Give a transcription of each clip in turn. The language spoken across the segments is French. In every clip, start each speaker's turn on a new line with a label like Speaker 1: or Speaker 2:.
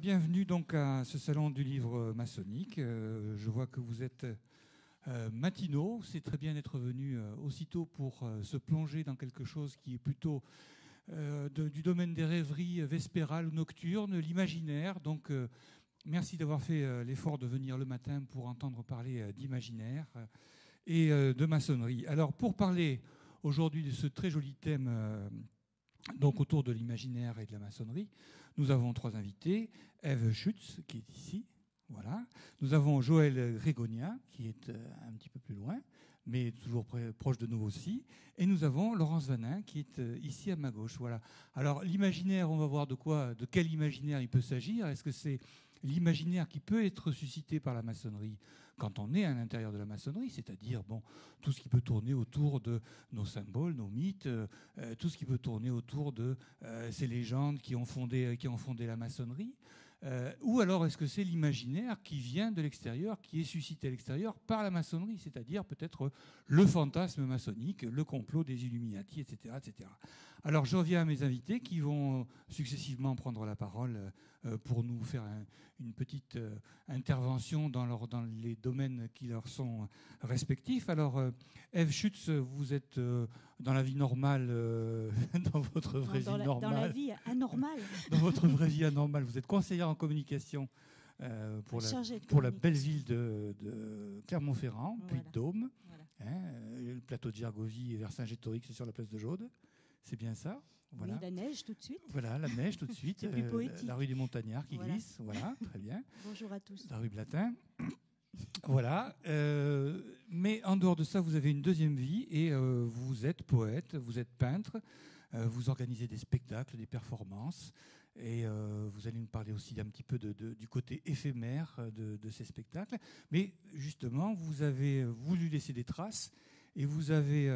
Speaker 1: bienvenue donc à ce salon du livre maçonnique. Je vois que vous êtes matinaux. C'est très bien d'être venu aussitôt pour se plonger dans quelque chose qui est plutôt du domaine des rêveries vespérales ou nocturnes, l'imaginaire. Donc merci d'avoir fait l'effort de venir le matin pour entendre parler d'imaginaire et de maçonnerie. Alors pour parler aujourd'hui de ce très joli thème donc autour de l'imaginaire et de la maçonnerie, nous avons trois invités. Ève Schütz, qui est ici. Voilà. Nous avons Joël Grégonia, qui est un petit peu plus loin, mais toujours proche de nous aussi. Et nous avons Laurence Vanin, qui est ici à ma gauche. Voilà. Alors, l'imaginaire, on va voir de quel imaginaire il peut s'agir. Est-ce que c'est l'imaginaire qui peut être suscité par la maçonnerie quand on est à l'intérieur de la maçonnerie, c'est-à-dire tout ce qui peut tourner autour de nos symboles, nos mythes, tout ce qui peut tourner autour de ces légendes qui ont fondé la maçonnerie, ou alors est-ce que c'est l'imaginaire qui vient de l'extérieur, qui est suscité à l'extérieur par la maçonnerie, c'est-à-dire peut-être le fantasme maçonnique, le complot des Illuminati, etc., etc. Alors je reviens à mes invités qui vont successivement prendre la parole pour nous faire une petite intervention dans les domaines qui leur sont respectifs. Alors Ève Schütz, vous êtes dans la vie normale, dans votre vraie vie normale.
Speaker 2: Dans la vie anormale.
Speaker 1: Dans votre vraie vie anormale, vous êtes conseillère en communication pour la belle ville de Clermont-Ferrand,
Speaker 2: Voilà.
Speaker 1: puis de Dôme.
Speaker 2: Voilà.
Speaker 1: Le plateau de Gergovie et Vercingétorix, c'est sur la place de Jaude. C'est bien ça? Voilà.
Speaker 2: Oui, la neige tout de suite.
Speaker 1: Voilà, la neige tout de suite.
Speaker 2: C'est plus poétique.
Speaker 1: La rue des Montagnards qui glisse. Voilà, très bien.
Speaker 2: Bonjour à tous.
Speaker 1: La rue Blatin. Voilà. Mais en dehors de ça, vous avez une deuxième vie et vous êtes poète, vous êtes peintre, vous organisez des spectacles, des performances. Et vous allez nous parler aussi un petit peu du côté éphémère de ces spectacles. Mais justement, vous avez voulu laisser des traces et vous avez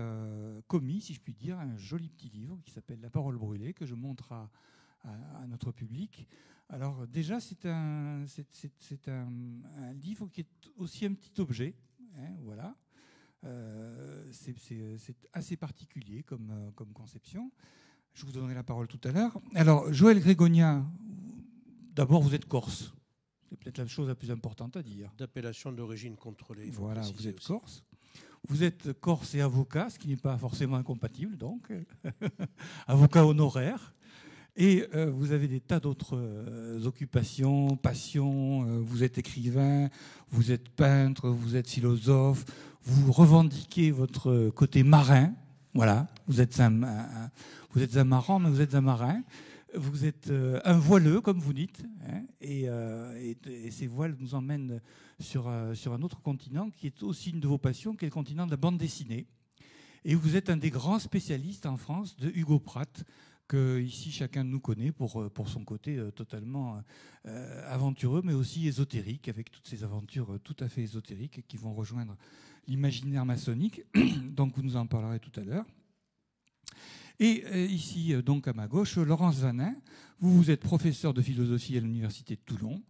Speaker 1: commis, si je puis dire, un joli petit livre qui s'appelle La parole brûlée, que je montre à notre public. Alors déjà, c'est un livre qui est aussi un petit objet. Voilà. C'est assez particulier comme conception. Je vous donnerai la parole tout à l'heure. Alors, Joël Grégonia, d'abord, vous êtes corse. C'est peut-être la chose la plus importante à dire.
Speaker 3: D'appellation d'origine contrôlée.
Speaker 1: Voilà, vous êtes corse. Vous êtes corse et avocat, ce qui n'est pas forcément incompatible, donc. Avocat honoraire. Et vous avez des tas d'autres occupations, passions. Vous êtes écrivain, vous êtes peintre, vous êtes philosophe. Vous revendiquez votre côté marin. Voilà, vous êtes un marin, mais vous êtes un marin. Vous êtes un voileux, comme vous dites, et ces voiles nous emmènent sur un autre continent qui est aussi une de vos passions, qui est le continent de la bande dessinée. Et vous êtes un des grands spécialistes en France de Hugo Pratt, que ici chacun de nous connaît pour son côté totalement aventureux, mais aussi ésotérique, avec toutes ces aventures tout à fait ésotériques qui vont rejoindre l'imaginaire maçonnique. Donc vous nous en parlerez tout à l'heure. Et ici, donc à ma gauche, Laurence Vanin, vous êtes professeur de philosophie à l'Université de Toulon.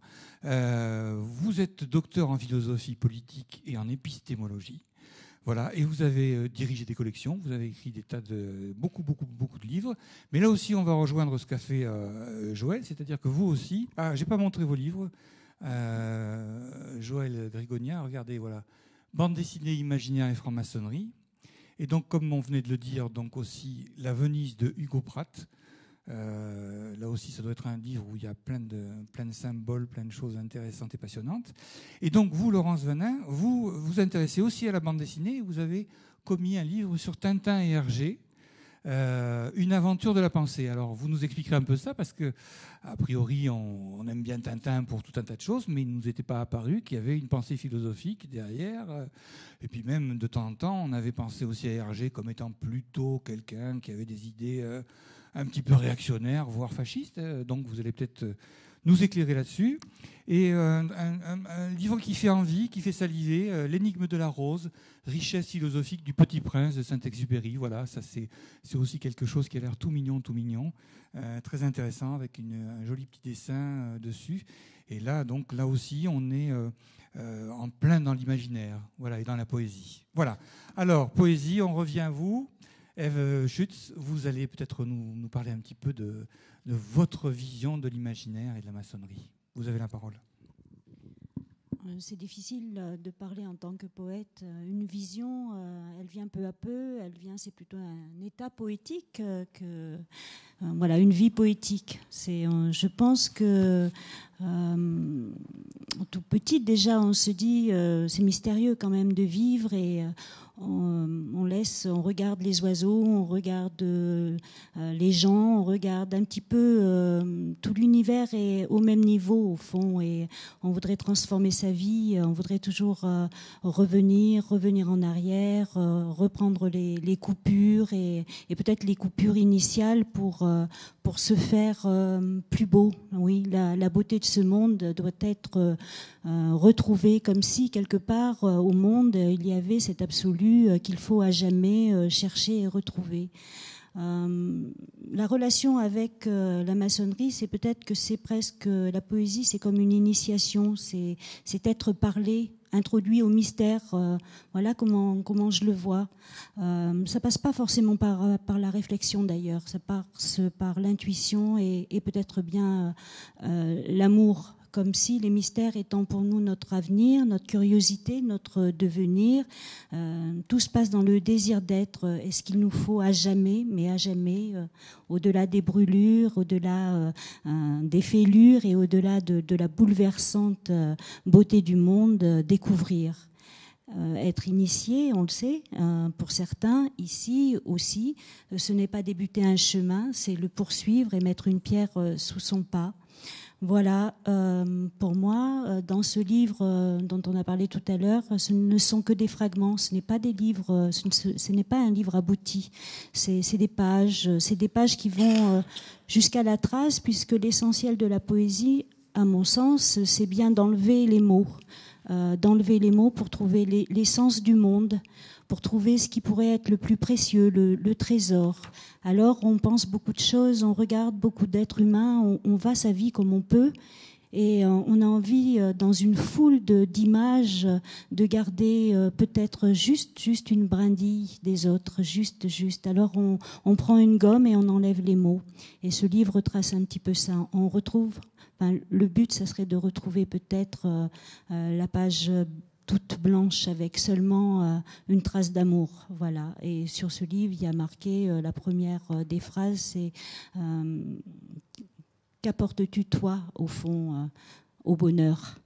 Speaker 1: Vous êtes docteur en philosophie politique et en épistémologie. Voilà, et vous avez dirigé des collections, vous avez écrit beaucoup de livres. Mais là aussi, on va rejoindre ce qu'a fait Joël, c'est-à-dire que vous aussi... Ah, j'ai pas montré vos livres. Joël Grégonia, regardez, voilà. Bande dessinée, imaginaire et franc-maçonnerie. Et donc, comme on venait de le dire, donc aussi La Venise de Hugo Pratt. Là aussi, ça doit être un livre où il y a plein de symboles, plein de choses intéressantes et passionnantes. Et donc, vous, Laurence Vanin, vous vous intéressez aussi à la bande dessinée. Vous avez commis un livre sur Tintin et Hergé, une aventure de la pensée. Alors, vous nous expliquerez un peu ça, parce que, a priori, on aime bien Tintin pour tout un tas de choses, mais il ne nous était pas apparu qu'il y avait une pensée philosophique derrière. Et puis même, de temps en temps, on avait pensé aussi à Hergé comme étant plutôt quelqu'un qui avait des idées un petit peu réactionnaires, voire fascistes. Donc, vous allez peut-être nous éclairer là-dessus. Et un livre qui fait envie, qui fait saliver, L'énigme de la rose, richesse philosophique du Petit Prince de Saint-Exupéry. Voilà, ça c'est aussi quelque chose qui a l'air tout mignon, très intéressant, avec un joli petit dessin dessus. Et là, donc, là aussi, on est en plein dans l'imaginaire, voilà, et dans la poésie. Voilà. Alors, poésie, on revient à vous. Ève Schütz, vous allez peut-être nous parler un petit peu de votre vision de l'imaginaire et de la maçonnerie. Vous avez la parole.
Speaker 2: C'est difficile de parler en tant que poète. Une vision, elle vient peu à peu. C'est plutôt un état poétique que voilà, une vie poétique. Je pense que tout petit déjà, on se dit c'est mystérieux quand même de vivre et on regarde les oiseaux, on regarde les gens, on regarde un petit peu tout l'univers est au même niveau au fond et on voudrait transformer sa vie, on voudrait toujours revenir en arrière, reprendre les coupures et peut-être les coupures initiales pour se faire plus beau. Oui, la beauté de ce monde doit être retrouvée comme si quelque part au monde il y avait cet absolu qu'il faut à jamais chercher et retrouver. La relation avec la maçonnerie, c'est peut-être que c'est presque la poésie, c'est comme une initiation, c'est être parlé, introduit au mystère. Voilà comment je le vois. Ça passe pas forcément par la réflexion d'ailleurs, ça passe par l'intuition et peut-être bien l'amour. Comme si les mystères étant pour nous notre avenir, notre curiosité, notre devenir, tout se passe dans le désir d'être. Est-ce qu'il nous faut à jamais, mais à jamais, au-delà des brûlures, au-delà des fêlures et au-delà de la bouleversante beauté du monde, découvrir. Être initié, on le sait, pour certains, ici aussi, ce n'est pas débuter un chemin, c'est le poursuivre et mettre une pierre sous son pas. Voilà, pour moi, dans ce livre dont on a parlé tout à l'heure, ce ne sont que des fragments, ce n'est pas des livres, ce n'est pas un livre abouti, c'est des pages qui vont jusqu'à la trace, puisque l'essentiel de la poésie, à mon sens, c'est bien d'enlever les mots pour trouver l'essence du monde, pour trouver ce qui pourrait être le plus précieux, le trésor. Alors on pense beaucoup de choses, on regarde beaucoup d'êtres humains, on va sa vie comme on peut et on a envie, dans une foule d'images, de garder peut-être juste une brindille des autres, juste. Alors on prend une gomme et on enlève les mots. Et ce livre retrace un petit peu ça. On retrouve, le but, ça serait de retrouver peut-être la page toute blanche avec seulement une trace d'amour, voilà. Et sur ce livre, il y a marqué la première des phrases, c'est qu'apportes-tu toi au fond au bonheur.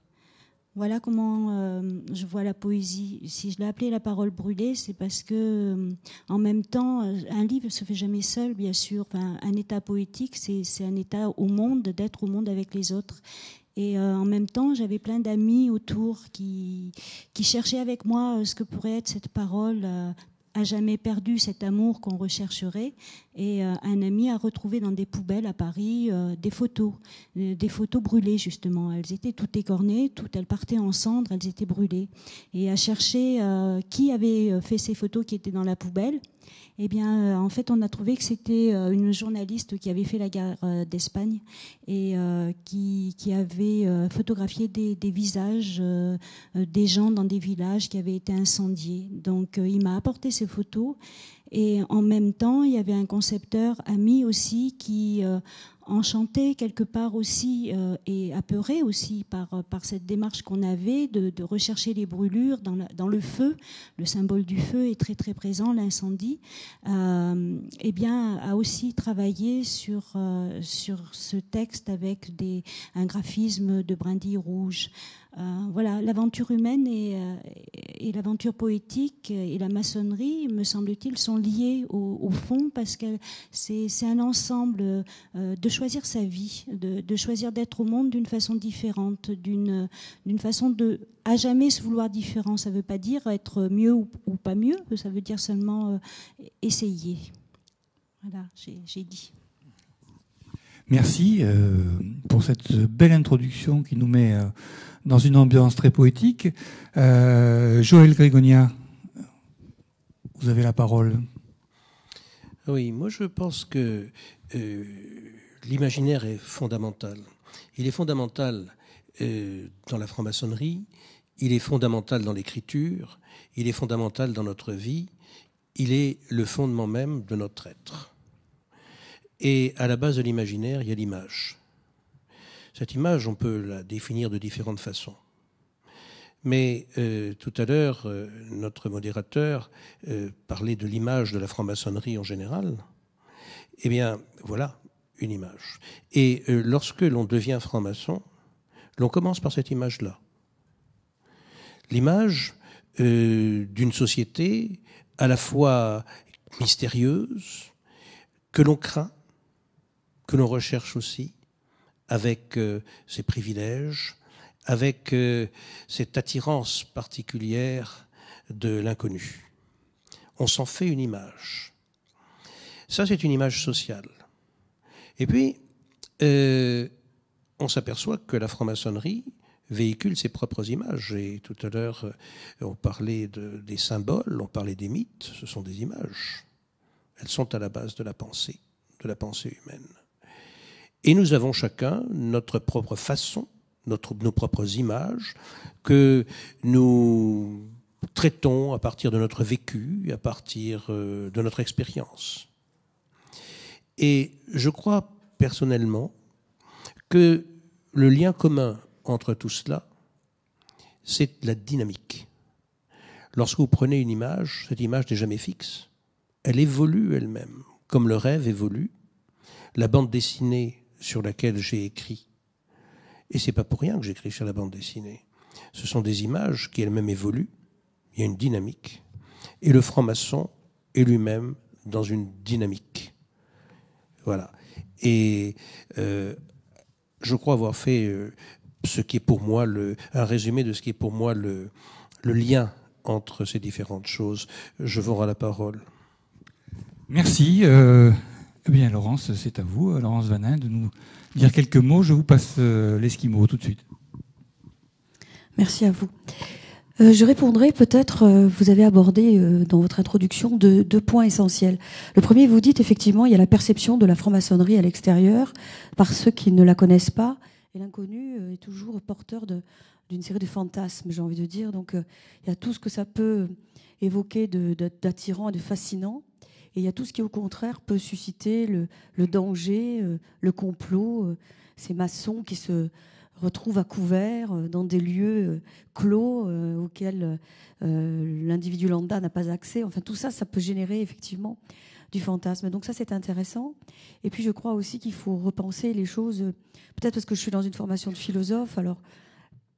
Speaker 2: Voilà comment je vois la poésie. Si je l'ai appelée la parole brûlée, c'est parce que en même temps, un livre ne se fait jamais seul, bien sûr. Un état poétique, c'est un état au monde, d'être au monde avec les autres. Et en même temps, j'avais plein d'amis autour qui cherchaient avec moi ce que pourrait être cette parole à jamais perdu, cet amour qu'on rechercherait. Et un ami a retrouvé dans des poubelles à Paris des photos brûlées justement. Elles étaient toutes écornées, elles partaient en cendres, elles étaient brûlées. Et à chercher qui avait fait ces photos qui étaient dans la poubelle. Eh bien, en fait, on a trouvé que c'était une journaliste qui avait fait la guerre d'Espagne et qui avait photographié des visages des gens dans des villages qui avaient été incendiés. Donc, il m'a apporté ces photos et en même temps, il y avait un concepteur ami aussi qui enchanté quelque part aussi et apeuré aussi par cette démarche qu'on avait de rechercher les brûlures dans le feu. Le symbole du feu est très très présent, l'incendie. Eh bien, a aussi travaillé sur ce texte avec un graphisme de brindilles rouges. Voilà, l'aventure humaine et l'aventure poétique et la maçonnerie, me semble-t-il, sont liées au fond parce que c'est un ensemble de choisir sa vie, de choisir d'être au monde d'une façon différente, d'une façon de à jamais se vouloir différent. Ça ne veut pas dire être mieux ou pas mieux, ça veut dire seulement essayer. Voilà, j'ai dit.
Speaker 1: Merci pour cette belle introduction qui nous met dans une ambiance très poétique. Joël Grégonia, vous avez la parole.
Speaker 3: Oui, moi je pense que l'imaginaire est fondamental. Il est fondamental dans la franc-maçonnerie, il est fondamental dans l'écriture, il est fondamental dans notre vie, il est le fondement même de notre être. Et à la base de l'imaginaire, il y a l'image. Cette image, on peut la définir de différentes façons. Mais tout à l'heure, notre modérateur parlait de l'image de la franc-maçonnerie en général. Eh bien, voilà une image. Et lorsque l'on devient franc-maçon, l'on commence par cette image-là. L'image d'une société à la fois mystérieuse, que l'on craint, que l'on recherche aussi, avec ses privilèges, avec cette attirance particulière de l'inconnu. On s'en fait une image. Ça, c'est une image sociale. Et puis, on s'aperçoit que la franc-maçonnerie véhicule ses propres images. Et tout à l'heure, on parlait des symboles, on parlait des mythes, ce sont des images. Elles sont à la base de la pensée humaine. Et nous avons chacun notre propre façon, nos propres images, que nous traitons à partir de notre vécu, à partir de notre expérience. Et je crois personnellement que le lien commun entre tout cela, c'est la dynamique. Lorsque vous prenez une image, cette image n'est jamais fixe. Elle évolue elle-même, comme le rêve évolue. La bande dessinée sur laquelle j'ai écrit, et c'est pas pour rien que j'écris sur la bande dessinée, ce sont des images qui elles-mêmes évoluent, il y a une dynamique, et le franc-maçon est lui-même dans une dynamique. Voilà. Et je crois avoir fait ce qui est pour moi un résumé de ce qui est pour moi le lien entre ces différentes choses. Je vous rends la parole.
Speaker 1: Merci. Eh bien, Laurence, c'est à vous, Laurence Vanin, de nous dire quelques mots. Je vous passe l'esquimau tout de suite.
Speaker 4: Merci à vous. Je répondrai peut-être, vous avez abordé dans votre introduction deux points essentiels. Le premier, vous dites effectivement, il y a la perception de la franc-maçonnerie à l'extérieur par ceux qui ne la connaissent pas, et l'inconnu est toujours porteur d'une série de fantasmes, j'ai envie de dire. Donc il y a tout ce que ça peut évoquer d'attirant et de fascinant, et il y a tout ce qui au contraire peut susciter le danger, le complot, ces maçons qui se retrouvent à couvert dans des lieux clos auxquels l'individu lambda n'a pas accès. Enfin, tout ça, ça peut générer effectivement du fantasme. Donc ça, c'est intéressant. Et puis, je crois aussi qu'il faut repenser les choses, peut-être parce que je suis dans une formation de philosophe, alors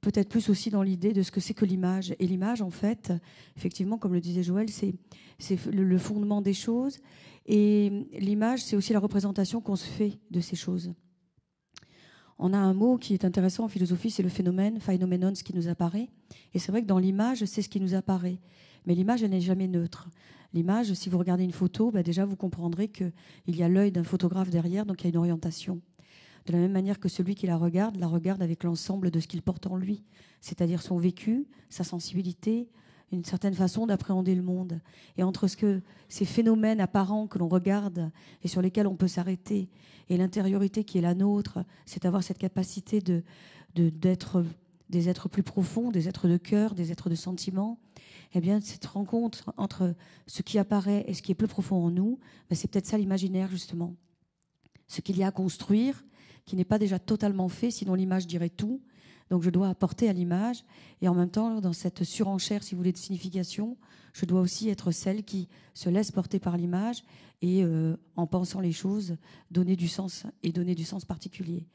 Speaker 4: peut-être plus aussi dans l'idée de ce que c'est que l'image. Et l'image, en fait, effectivement, comme le disait Joël, c'est le fondement des choses. Et l'image, c'est aussi la représentation qu'on se fait de ces choses. On a un mot qui est intéressant en philosophie, c'est le phénomène, phenomenon, ce qui nous apparaît. Et c'est vrai que dans l'image, c'est ce qui nous apparaît. Mais l'image, elle n'est jamais neutre. L'image, si vous regardez une photo, déjà, vous comprendrez qu'il y a l'œil d'un photographe derrière, donc il y a une orientation. De la même manière que celui qui la regarde avec l'ensemble de ce qu'il porte en lui, c'est-à-dire son vécu, sa sensibilité, une certaine façon d'appréhender le monde. Et entre ces phénomènes apparents que l'on regarde et sur lesquels on peut s'arrêter, et l'intériorité qui est la nôtre, c'est avoir cette capacité d'être des êtres plus profonds, des êtres de cœur, des êtres de sentiments. Eh bien, cette rencontre entre ce qui apparaît et ce qui est plus profond en nous, c'est peut-être ça l'imaginaire, justement. Ce qu'il y a à construire, qui n'est pas déjà totalement fait, sinon l'image dirait tout. Donc je dois apporter à l'image, et en même temps, dans cette surenchère, si vous voulez, de signification, je dois aussi être celle qui se laisse porter par l'image et, en pensant les choses, donner du sens et donner du sens particulier.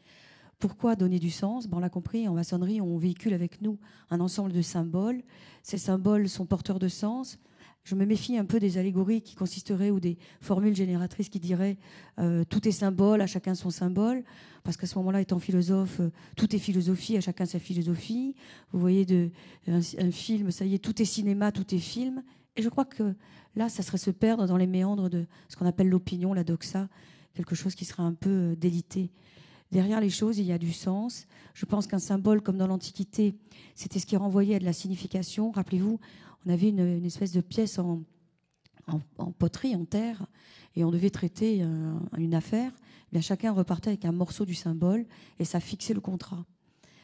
Speaker 4: Pourquoi donner du sens ? On l'a compris, en maçonnerie, on véhicule avec nous un ensemble de symboles. Ces symboles sont porteurs de sens. Je me méfie un peu des allégories qui consisteraient ou des formules génératrices qui diraient tout est symbole, à chacun son symbole, parce qu'à ce moment-là, étant philosophe, tout est philosophie, à chacun sa philosophie. Vous voyez un film, ça y est, tout est cinéma, tout est film. Et je crois que là, ça serait se perdre dans les méandres de ce qu'on appelle l'opinion, la doxa, quelque chose qui serait un peu délité. Derrière les choses, il y a du sens. Je pense qu'un symbole, comme dans l'Antiquité, c'était ce qui renvoyait à de la signification. Rappelez-vous, on avait une espèce de pièce en poterie, en terre, et on devait traiter une affaire. Eh bien, chacun repartait avec un morceau du symbole, et ça fixait le contrat.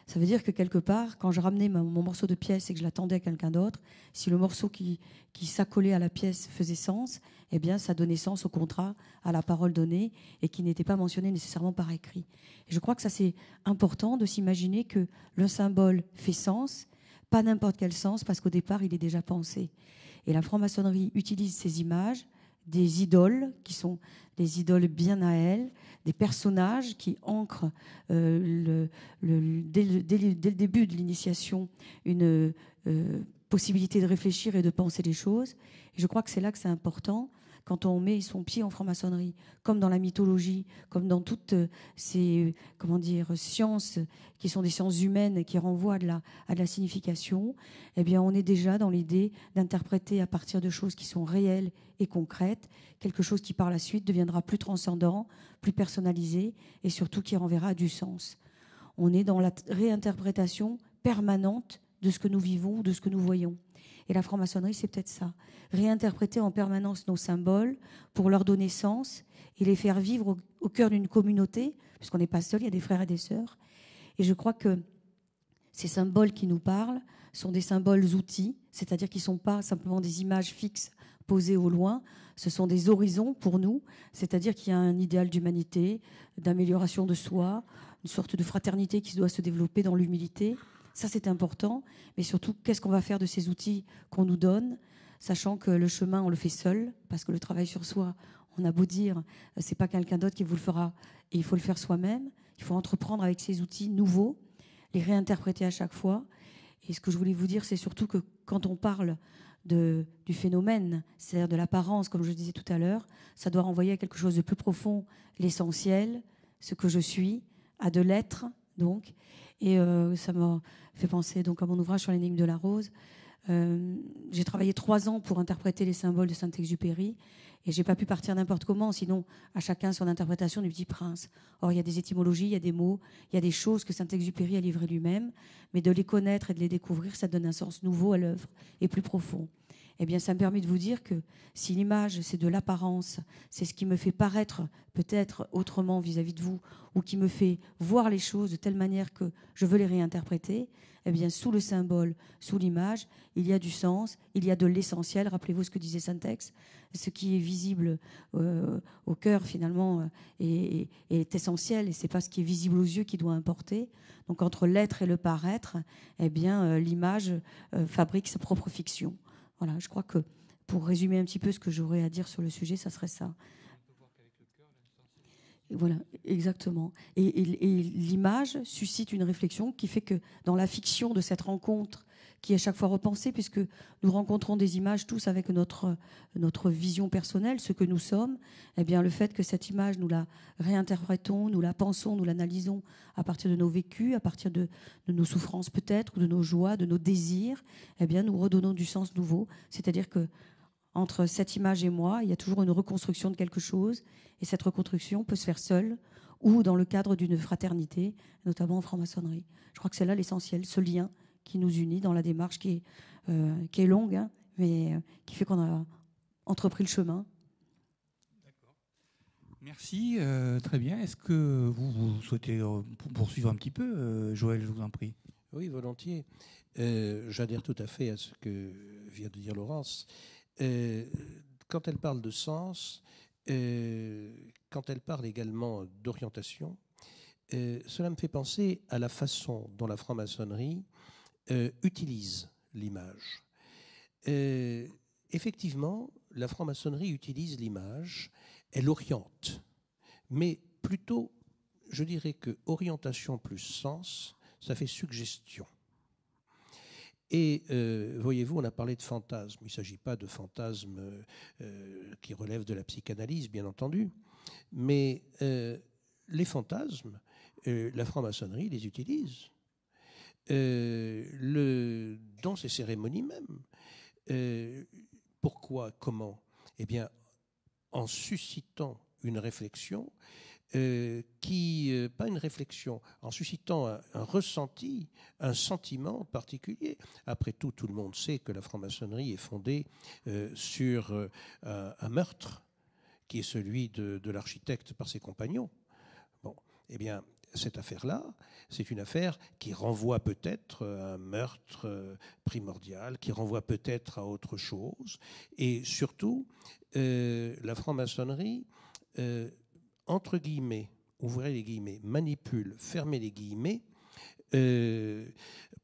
Speaker 4: Ça veut dire que quelque part, quand je ramenais mon morceau de pièce et que je l'attendais à quelqu'un d'autre, si le morceau qui s'accolait à la pièce faisait sens, eh bien, ça donnait sens au contrat, à la parole donnée, et qui n'était pas mentionné nécessairement par écrit. Et je crois que ça, c'est important de s'imaginer que le symbole fait sens, pas n'importe quel sens, parce qu'au départ, il est déjà pensé. Et la franc-maçonnerie utilise ces images, des idoles, qui sont des idoles bien à elles, des personnages qui ancrent dès le début de l'initiation une possibilité de réfléchir et de penser les choses. Et je crois que c'est là que c'est important, quand on met son pied en franc-maçonnerie, comme dans la mythologie, comme dans toutes ces sciences qui sont des sciences humaines et qui renvoient à de la signification, eh bien, on est déjà dans l'idée d'interpréter à partir de choses qui sont réelles et concrètes, quelque chose qui par la suite deviendra plus transcendant, plus personnalisé et surtout qui renverra du sens. On est dans la réinterprétation permanente de ce que nous vivons, de ce que nous voyons. Et la franc-maçonnerie, c'est peut-être ça. Réinterpréter en permanence nos symboles pour leur donner sens et les faire vivre au cœur d'une communauté, puisqu'on n'est pas seul, il y a des frères et des sœurs. Et je crois que ces symboles qui nous parlent sont des symboles outils, c'est-à-dire qu'ils ne sont pas simplement des images fixes posées au loin, ce sont des horizons pour nous, c'est-à-dire qu'il y a un idéal d'humanité, d'amélioration de soi, une sorte de fraternité qui doit se développer dans l'humilité. Ça, c'est important, mais surtout, qu'est-ce qu'on va faire de ces outils qu'on nous donne, sachant que le chemin, on le fait seul, parce que le travail sur soi, on a beau dire, c'est pas quelqu'un d'autre qui vous le fera, et il faut le faire soi-même. Il faut entreprendre avec ces outils nouveaux, les réinterpréter à chaque fois. Et ce que je voulais vous dire, c'est surtout que quand on parle du phénomène, c'est-à-dire de l'apparence, comme je disais tout à l'heure, ça doit renvoyer à quelque chose de plus profond, l'essentiel, ce que je suis, à de l'être, donc. Et ça m'a fait penser donc à mon ouvrage sur l'énigme de la rose. J'ai travaillé 3 ans pour interpréter les symboles de Saint-Exupéry et j'ai pas pu partir n'importe comment, sinon à chacun son interprétation du Petit Prince. Or, il y a des étymologies, il y a des mots, il y a des choses que Saint-Exupéry a livrées lui-même, mais de les connaître et de les découvrir, ça donne un sens nouveau à l'œuvre et plus profond. Eh bien, ça me permet de vous dire que si l'image, c'est de l'apparence, c'est ce qui me fait paraître peut-être autrement vis-à-vis de vous, ou qui me fait voir les choses de telle manière que je veux les réinterpréter, eh bien, sous le symbole, sous l'image, il y a du sens, il y a de l'essentiel. Rappelez-vous ce que disait Saint-Ex, ce qui est visible au cœur, finalement, est essentiel, et c'est pas ce qui est visible aux yeux qui doit importer. Donc, entre l'être et le paraître, eh bien, l'image fabrique sa propre fiction. Voilà, je crois que pour résumer un petit peu ce que j'aurais à dire sur le sujet, ça serait ça. Voilà, exactement. Et l'image suscite une réflexion qui fait que dans la fiction de cette rencontre, qui est à chaque fois repensée, puisque nous rencontrons des images tous avec notre vision personnelle, ce que nous sommes, eh bien le fait que cette image, nous la réinterprétons, nous la pensons, nous l'analysons à partir de nos vécus, à partir de nos souffrances peut-être, de nos joies, de nos désirs, eh bien nous redonnons du sens nouveau. C'est-à-dire que entre cette image et moi, il y a toujours une reconstruction de quelque chose, et cette reconstruction peut se faire seule ou dans le cadre d'une fraternité, notamment en franc-maçonnerie. Je crois que c'est là l'essentiel, ce lien qui nous unit dans la démarche qui est longue, hein, mais qui fait qu'on a entrepris le chemin.
Speaker 1: D'accord. Merci, très bien. Est-ce que vous souhaitez poursuivre un petit peu, Joël, je vous en prie?
Speaker 3: Oui, volontiers. J'adhère tout à fait à ce que vient de dire Laurence. Quand elle parle de sens, quand elle parle également d'orientation, cela me fait penser à la façon dont la franc-maçonnerie utilise l'image. Effectivement, la franc-maçonnerie utilise l'image, elle oriente, mais plutôt, je dirais que orientation plus sens, ça fait suggestion. Et voyez-vous, on a parlé de fantasmes. Il ne s'agit pas de fantasmes qui relèvent de la psychanalyse, bien entendu, mais les fantasmes, la franc-maçonnerie les utilise. Dans ces cérémonies même. Pourquoi? Comment? Eh bien, en suscitant une réflexion pas une réflexion, en suscitant un ressenti, un sentiment particulier. Après tout, tout le monde sait que la franc-maçonnerie est fondée sur un meurtre qui est celui de l'architecte par ses compagnons. Bon, eh bien, cette affaire-là, c'est une affaire qui renvoie peut-être à un meurtre primordial, qui renvoie peut-être à autre chose. Et surtout, la franc-maçonnerie, entre guillemets, ouvrez les guillemets, manipule, fermez les guillemets,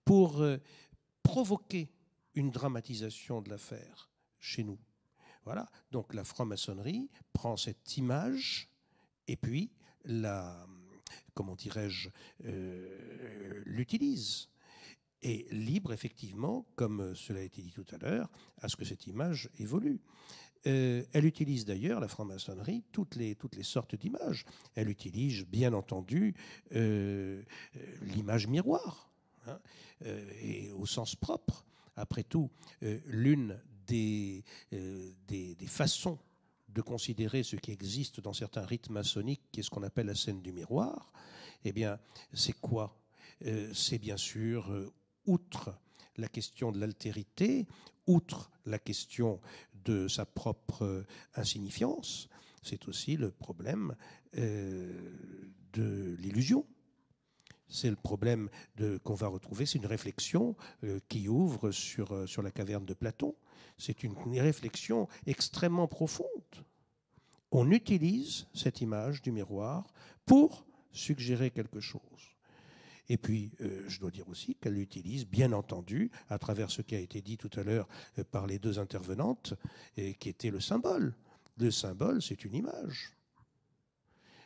Speaker 3: pour provoquer une dramatisation de l'affaire chez nous. Voilà. Donc la franc-maçonnerie prend cette image et puis comment dirais-je, l'utilise. Et libre, effectivement, comme cela a été dit tout à l'heure, à ce que cette image évolue. Elle utilise d'ailleurs, la franc-maçonnerie, toutes les sortes d'images. Elle utilise, bien entendu, l'image miroir, hein, et au sens propre. Après tout, l'une des façons de considérer ce qui existe dans certains rites maçonniques, qui est ce qu'on appelle la scène du miroir, eh bien, c'est quoi ? C'est bien sûr, outre la question de l'altérité, outre la question de sa propre insignifiance, c'est aussi le problème de l'illusion. C'est le problème qu'on va retrouver, c'est une réflexion qui ouvre sur la caverne de Platon. C'est une réflexion extrêmement profonde. On utilise cette image du miroir pour suggérer quelque chose. Et puis, je dois dire aussi qu'elle l'utilise, bien entendu, à travers ce qui a été dit tout à l'heure par les deux intervenantes, qui était le symbole. Le symbole, c'est une image.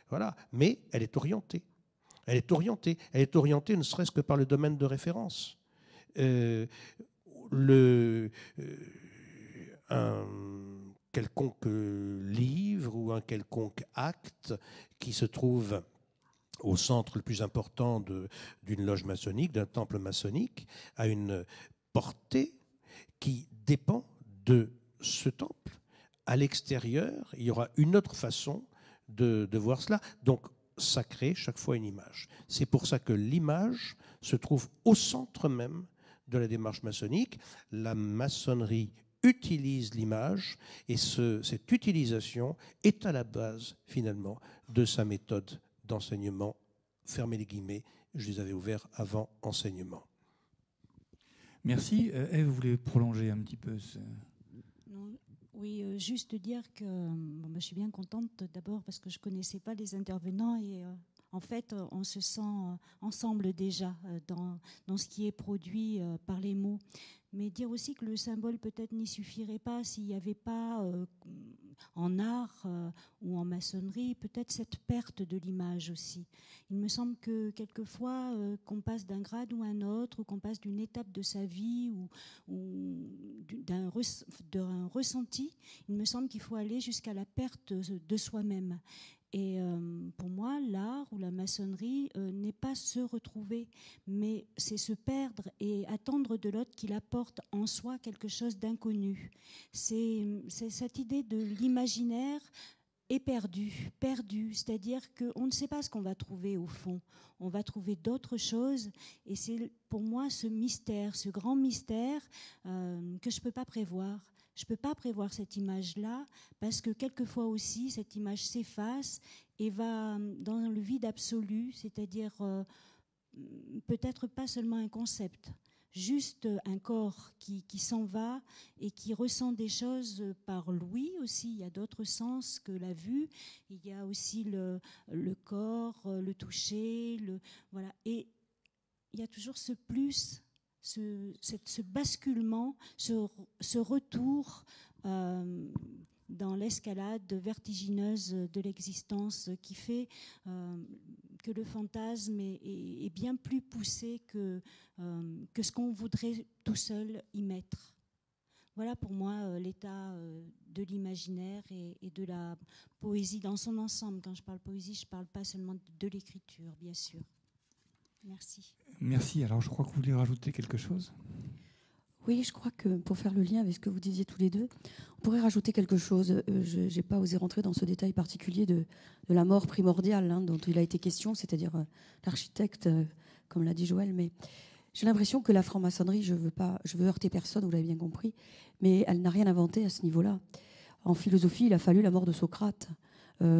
Speaker 3: Voilà. Mais elle est orientée. Elle est orientée. Elle est orientée ne serait-ce que par le domaine de référence. Un quelconque livre ou un quelconque acte qui se trouve au centre le plus important d'une loge maçonnique, d'un temple maçonnique, a une portée qui dépend de ce temple. À l'extérieur, il y aura une autre façon de voir cela. Donc, ça crée chaque fois une image. C'est pour ça que l'image se trouve au centre même de la démarche maçonnique. La maçonnerie utilise l'image et cette utilisation est à la base, finalement, de sa méthode d'enseignement, fermez les guillemets, je les avais ouverts avant enseignement.
Speaker 1: Merci. Ève, vous voulez prolonger un petit peu
Speaker 2: Non, oui, juste dire que je suis bien contente d'abord parce que je ne connaissais pas les intervenants et en fait, on se sent ensemble déjà dans ce qui est produit par les mots. Mais dire aussi que le symbole peut-être n'y suffirait pas s'il n'y avait pas en art ou en maçonnerie peut-être cette perte de l'image aussi. Il me semble que quelquefois qu'on passe d'un grade ou un autre, ou qu'on passe d'une étape de sa vie ou d'un ressenti, il me semble qu'il faut aller jusqu'à la perte de soi-même. Et pour moi, l'art ou la maçonnerie n'est pas se retrouver, mais c'est se perdre et attendre de l'autre qu'il apporte en soi quelque chose d'inconnu. C'est cette idée de l'imaginaire est perdu, c'est-à-dire qu'on ne sait pas ce qu'on va trouver au fond. On va trouver d'autres choses et c'est pour moi ce mystère, ce grand mystère que je ne peux pas prévoir. Je ne peux pas prévoir cette image-là parce que quelquefois aussi, cette image s'efface et va dans le vide absolu, c'est-à-dire peut-être pas seulement un concept, juste un corps qui s'en va et qui ressent des choses par l'ouïe aussi. Il y a d'autres sens que la vue. Il y a aussi le corps, le toucher, voilà. Et il y a toujours ce plus... Ce basculement, ce retour dans l'escalade vertigineuse de l'existence qui fait que le fantasme est bien plus poussé que ce qu'on voudrait tout seul y mettre. Voilà pour moi l'état de l'imaginaire et de la poésie dans son ensemble. Quand je parle poésie, je ne parle pas seulement de l'écriture, bien sûr. Merci.
Speaker 1: Merci. Alors, je crois que vous voulez rajouter quelque chose ?
Speaker 4: Oui, je crois que pour faire le lien avec ce que vous disiez tous les deux, on pourrait rajouter quelque chose. Je n'ai pas osé rentrer dans ce détail particulier de la mort primordiale dont il a été question, c'est-à-dire l'architecte, comme l'a dit Joël. Mais j'ai l'impression que la franc-maçonnerie, je veux heurter personne, vous l'avez bien compris, mais elle n'a rien inventé à ce niveau-là. En philosophie, il a fallu la mort de Socrate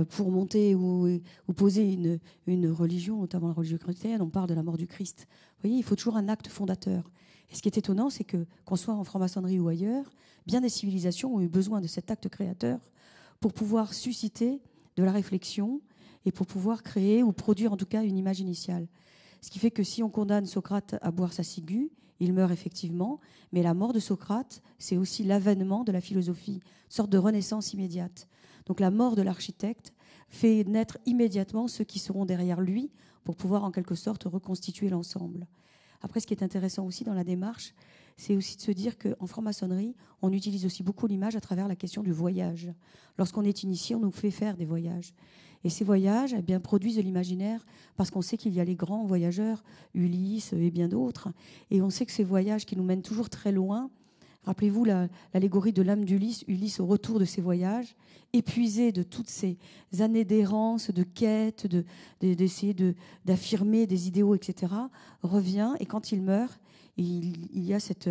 Speaker 4: pour monter ou poser une religion, notamment la religion chrétienne, on parle de la mort du Christ. Vous voyez, il faut toujours un acte fondateur. Et ce qui est étonnant, c'est que, qu'on soit en franc-maçonnerie ou ailleurs, bien des civilisations ont eu besoin de cet acte créateur pour pouvoir susciter de la réflexion et pour pouvoir créer ou produire en tout cas une image initiale. Ce qui fait que si on condamne Socrate à boire sa ciguë, il meurt effectivement, mais la mort de Socrate, c'est aussi l'avènement de la philosophie, une sorte de renaissance immédiate. Donc la mort de l'architecte fait naître immédiatement ceux qui seront derrière lui pour pouvoir en quelque sorte reconstituer l'ensemble. Après, ce qui est intéressant aussi dans la démarche, c'est aussi de se dire qu'en franc-maçonnerie, on utilise aussi beaucoup l'image à travers la question du voyage. Lorsqu'on est initié, on nous fait faire des voyages. Et ces voyages produisent de l'imaginaire parce qu'on sait qu'il y a les grands voyageurs, Ulysse et bien d'autres. Et on sait que ces voyages qui nous mènent toujours très loin, rappelez-vous l'allégorie de l'âme d'Ulysse, Ulysse au retour de ses voyages, épuisé de toutes ces années d'errance, de quête, d'essayer d'affirmer des idéaux, etc., revient et quand il meurt, il y a cette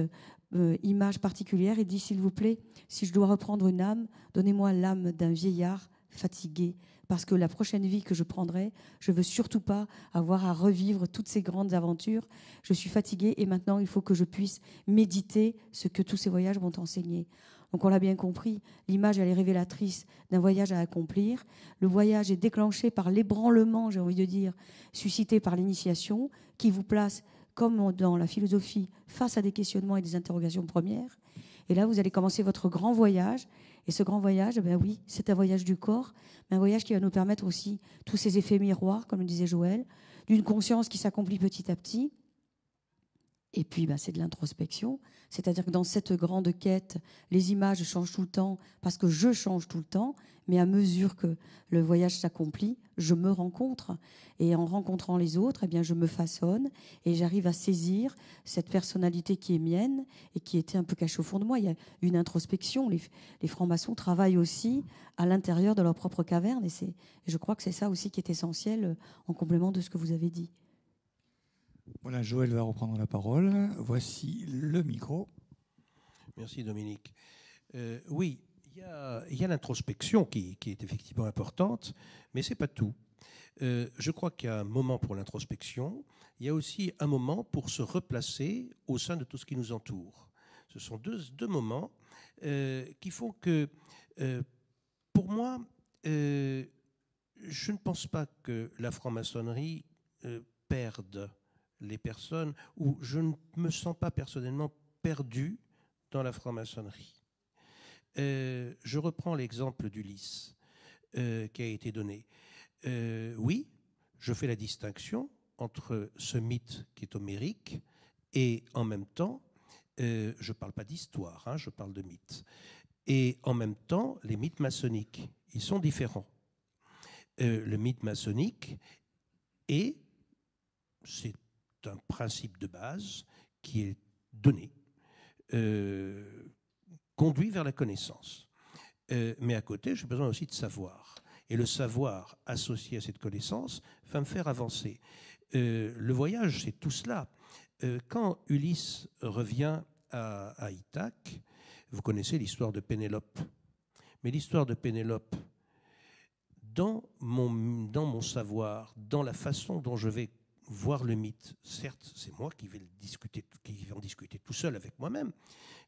Speaker 4: image particulière. Il dit, s'il vous plaît, si je dois reprendre une âme, donnez-moi l'âme d'un vieillard fatigué, parce que la prochaine vie que je prendrai, je ne veux surtout pas avoir à revivre toutes ces grandes aventures. Je suis fatiguée et maintenant il faut que je puisse méditer ce que tous ces voyages m'ont enseigné. Donc on l'a bien compris, l'image elle est révélatrice d'un voyage à accomplir. Le voyage est déclenché par l'ébranlement, j'ai envie de dire, suscité par l'initiation, qui vous place, comme dans la philosophie, face à des questionnements et des interrogations premières. Et là, vous allez commencer votre grand voyage. Et ce grand voyage, oui, c'est un voyage du corps, mais un voyage qui va nous permettre aussi tous ces effets miroirs, comme le disait Joël, d'une conscience qui s'accomplit petit à petit. Et puis, c'est de l'introspection. C'est-à-dire que dans cette grande quête, les images changent tout le temps parce que je change tout le temps. Mais à mesure que le voyage s'accomplit, je me rencontre. Et en rencontrant les autres, je me façonne et j'arrive à saisir cette personnalité qui est mienne et qui était un peu cachée au fond de moi. Il y a une introspection. Les francs-maçons travaillent aussi à l'intérieur de leur propre caverne. Et je crois que c'est ça aussi qui est essentiel en complément de ce que vous avez dit.
Speaker 1: Voilà, Joël va reprendre la parole. Voici le micro.
Speaker 3: Merci Dominique. Oui, il y a l'introspection qui est effectivement importante, mais ce n'est pas tout. Je crois qu'il y a un moment pour l'introspection, il y a aussi un moment pour se replacer au sein de tout ce qui nous entoure. Ce sont deux moments qui font que, pour moi, je ne pense pas que la franc-maçonnerie perde les personnes, ou je ne me sens pas personnellement perdu dans la franc-maçonnerie. Je reprends l'exemple d'Ulysse qui a été donné. Oui, je fais la distinction entre ce mythe qui est homérique et en même temps, je ne parle pas d'histoire, je parle de mythe. Et en même temps, les mythes maçonniques, ils sont différents. Le mythe maçonnique c'est un principe de base qui est donné, conduit vers la connaissance. Mais à côté, j'ai besoin aussi de savoir. Et le savoir associé à cette connaissance va me faire avancer. Le voyage, c'est tout cela. Quand Ulysse revient à Ithaque, vous connaissez l'histoire de Pénélope. Mais l'histoire de Pénélope, dans mon savoir, dans la façon dont je vais voir le mythe, certes, c'est moi qui vais en discuter tout seul avec moi-même,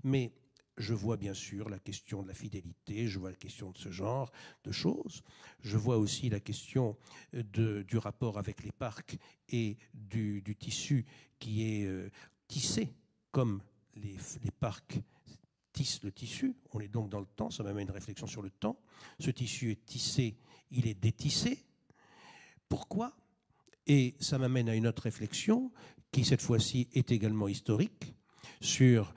Speaker 3: mais je vois bien sûr la question de la fidélité, je vois la question de ce genre de choses, je vois aussi la question du rapport avec les parcs et du tissu qui est tissé comme les parcs tissent le tissu. On est donc dans le temps, ça m'amène une réflexion sur le temps. Ce tissu est tissé, il est détissé. Pourquoi ? Et ça m'amène à une autre réflexion qui, cette fois-ci, est également historique sur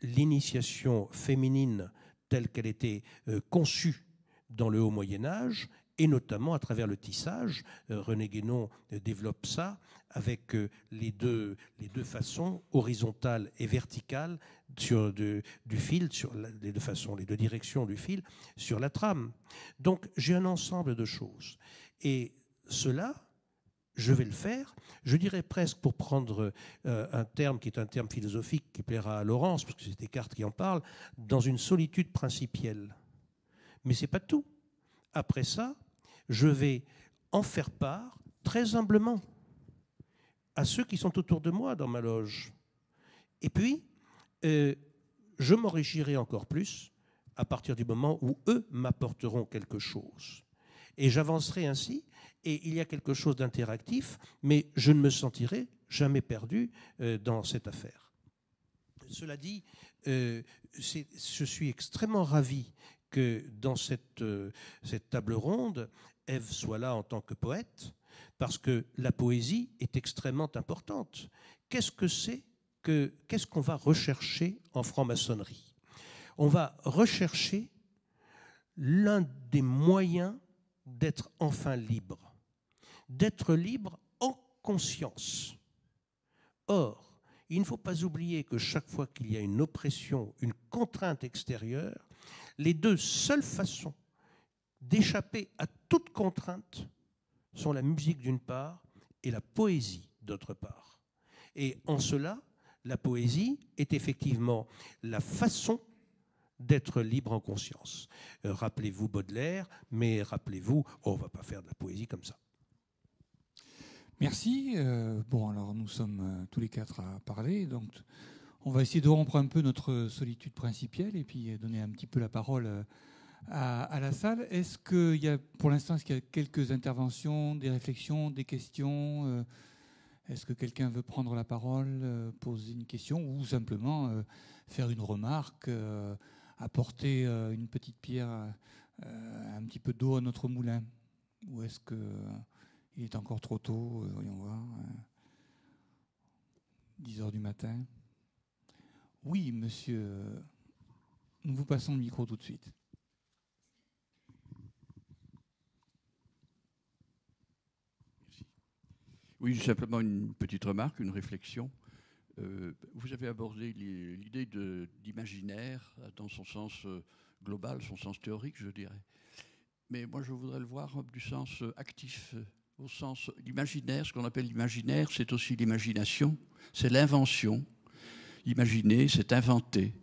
Speaker 3: l'initiation féminine telle qu'elle était conçue dans le Haut Moyen-Âge, et notamment à travers le tissage. René Guénon développe ça avec les deux façons, horizontale et verticale, du fil, sur les deux directions du fil, sur la trame. Donc j'ai un ensemble de choses. Et cela, je vais le faire, je dirais presque, pour prendre un terme qui est un terme philosophique qui plaira à Laurence, parce que c'est Descartes qui en parle, dans une solitude principielle. Mais ce n'est pas tout. après ça, je vais en faire part très humblement à ceux qui sont autour de moi dans ma loge. Et puis, je m'enrichirai encore plus à partir du moment où eux m'apporteront quelque chose. Et j'avancerai ainsi, et il y a quelque chose d'interactif, mais je ne me sentirai jamais perdu dans cette affaire. Cela dit, je suis extrêmement ravi que dans cette table ronde, Ève soit là en tant que poète, parce que la poésie est extrêmement importante. Qu'est-ce qu'on va rechercher en franc-maçonnerie? On va rechercher l'un des moyens d'être enfin libre, d'être libre en conscience. Or, il ne faut pas oublier que chaque fois qu'il y a une oppression, une contrainte extérieure, les deux seules façons d'échapper à toute contrainte sont la musique d'une part et la poésie d'autre part. Et en cela, la poésie est effectivement la façon d'être libre en conscience. Rappelez-vous Baudelaire, mais rappelez-vous, on ne va pas faire de la poésie comme ça.
Speaker 1: Merci. Bon, alors nous sommes tous les quatre à parler, donc on va essayer de rompre un peu notre solitude principielle et puis donner un petit peu la parole à la salle. Est-ce qu'il y a, pour l'instant, est-ce qu'il y a quelques interventions, des réflexions, des questions? Est-ce que quelqu'un veut prendre la parole, poser une question ou simplement faire une remarque, apporter une petite pierre, un petit peu d'eau à notre moulin? Ou est-ce qu'il est encore trop tôt? Voyons voir. 10h du matin. Oui, monsieur. Nous vous passons le micro tout de suite.
Speaker 5: Oui, simplement une petite remarque, une réflexion. Vous avez abordé l'idée d'imaginaire dans son sens global, son sens théorique, je dirais. Mais moi, je voudrais le voir du sens actif, au sens l'imaginaire. Ce qu'on appelle l'imaginaire, c'est aussi l'imagination, c'est l'invention. Imaginer, c'est inventer.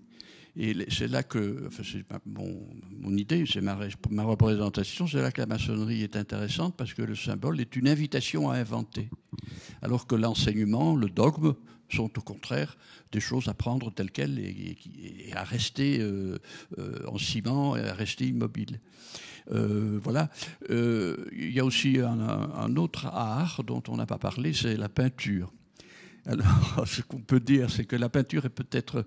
Speaker 5: Et c'est là que, enfin, c'est mon idée, c'est ma représentation, c'est là que la maçonnerie est intéressante parce que le symbole est une invitation à inventer. Alors que l'enseignement, le dogme, sont au contraire des choses à prendre telles quelles et à rester en ciment et à rester immobile. Voilà. Il y a aussi un autre art dont on n'a pas parlé, c'est la peinture. Alors, ce qu'on peut dire, c'est que la peinture est peut-être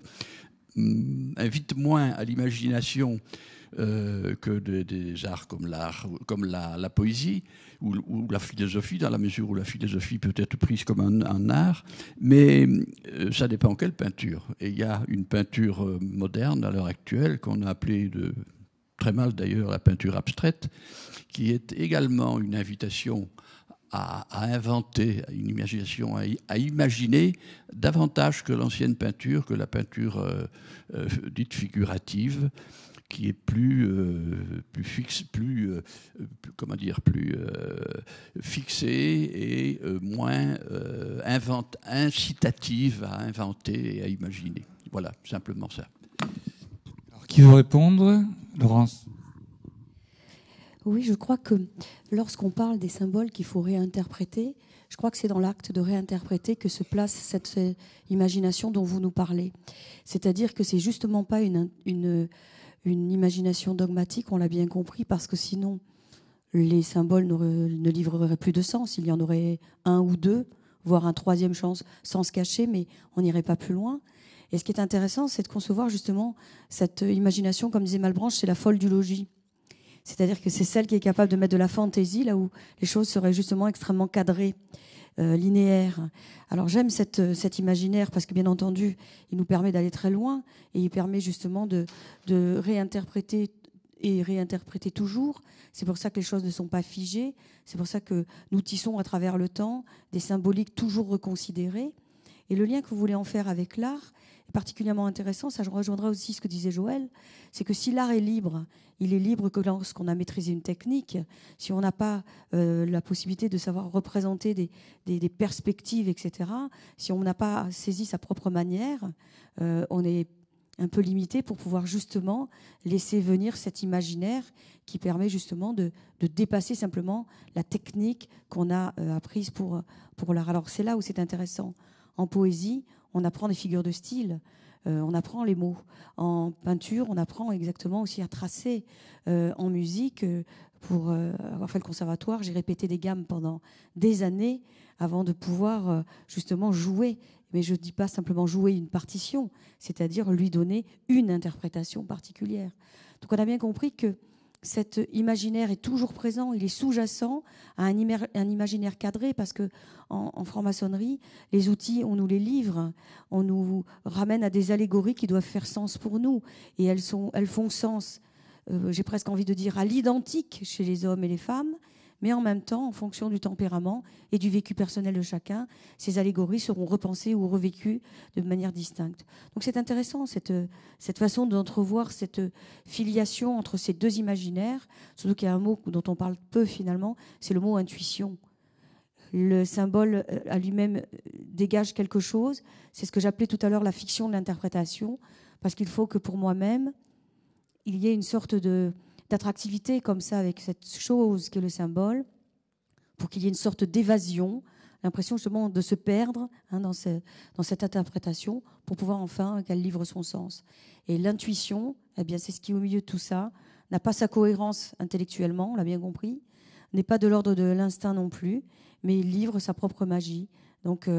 Speaker 5: invite moins à l'imagination que des arts comme la poésie ou la philosophie, dans la mesure où la philosophie peut être prise comme un art, mais ça dépend quelle peinture. Et il y a une peinture moderne à l'heure actuelle qu'on a appelée très mal d'ailleurs la peinture abstraite, qui est également une invitation à inventer, une imagination, à imaginer davantage que l'ancienne peinture, que la peinture dite figurative, qui est plus fixe, plus fixée et moins incitative à inventer et à imaginer. Voilà, simplement ça.
Speaker 1: Alors, qui veut répondre? Laurence?
Speaker 4: Oui, je crois que lorsqu'on parle des symboles qu'il faut réinterpréter, je crois que c'est dans l'acte de réinterpréter que se place cette imagination dont vous nous parlez. C'est-à-dire que c'est justement pas une imagination dogmatique, on l'a bien compris, parce que sinon les symboles ne livreraient plus de sens. Il y en aurait un ou deux, voire un troisième sens caché, mais on n'irait pas plus loin. Et ce qui est intéressant, c'est de concevoir justement cette imagination, comme disait Malebranche, c'est la folle du logis. C'est-à-dire que c'est celle qui est capable de mettre de la fantaisie là où les choses seraient justement extrêmement cadrées, linéaires. Alors j'aime cet imaginaire parce que bien entendu, il nous permet d'aller très loin et il permet justement de réinterpréter et réinterpréter toujours. C'est pour ça que les choses ne sont pas figées. C'est pour ça que nous tissons à travers le temps des symboliques toujours reconsidérées. Et le lien que vous voulez en faire avec l'art est particulièrement intéressant. Ça rejoindra aussi ce que disait Joël. C'est que si l'art est libre, il est libre que lorsqu'on a maîtrisé une technique. Si on n'a pas la possibilité de savoir représenter des perspectives, etc., si on n'a pas saisi sa propre manière, on est un peu limité pour pouvoir justement laisser venir cet imaginaire qui permet justement de dépasser simplement la technique qu'on a apprise pour l'art. Alors c'est là où c'est intéressant. En poésie, on apprend des figures de style, on apprend les mots. En peinture, on apprend exactement aussi à tracer. En musique, pour avoir fait le conservatoire, j'ai répété des gammes pendant des années avant de pouvoir justement jouer. Mais je ne dis pas simplement jouer une partition, c'est-à-dire lui donner une interprétation particulière. Donc on a bien compris que cet imaginaire est toujours présent, il est sous-jacent à un imaginaire cadré, parce que en franc-maçonnerie, les outils, on nous les livre, on nous ramène à des allégories qui doivent faire sens pour nous, et elles font sens, j'ai presque envie de dire, à l'identique chez les hommes et les femmes, mais en même temps, en fonction du tempérament et du vécu personnel de chacun, ces allégories seront repensées ou revécues de manière distincte. Donc c'est intéressant, cette façon d'entrevoir cette filiation entre ces deux imaginaires, surtout qu'il y a un mot dont on parle peu finalement, c'est le mot intuition. Le symbole à lui-même dégage quelque chose, c'est ce que j'appelais tout à l'heure la fiction de l'interprétation, parce qu'il faut que pour moi-même, il y ait une sorte d'attractivité comme ça avec cette chose qui est le symbole, pour qu'il y ait une sorte d'évasion, l'impression justement de se perdre dans cette interprétation pour pouvoir enfin qu'elle livre son sens. Et l'intuition, eh bien, c'est ce qui, au milieu de tout ça, n'a pas sa cohérence intellectuellement, on l'a bien compris, n'est pas de l'ordre de l'instinct non plus, mais il livre sa propre magie. Donc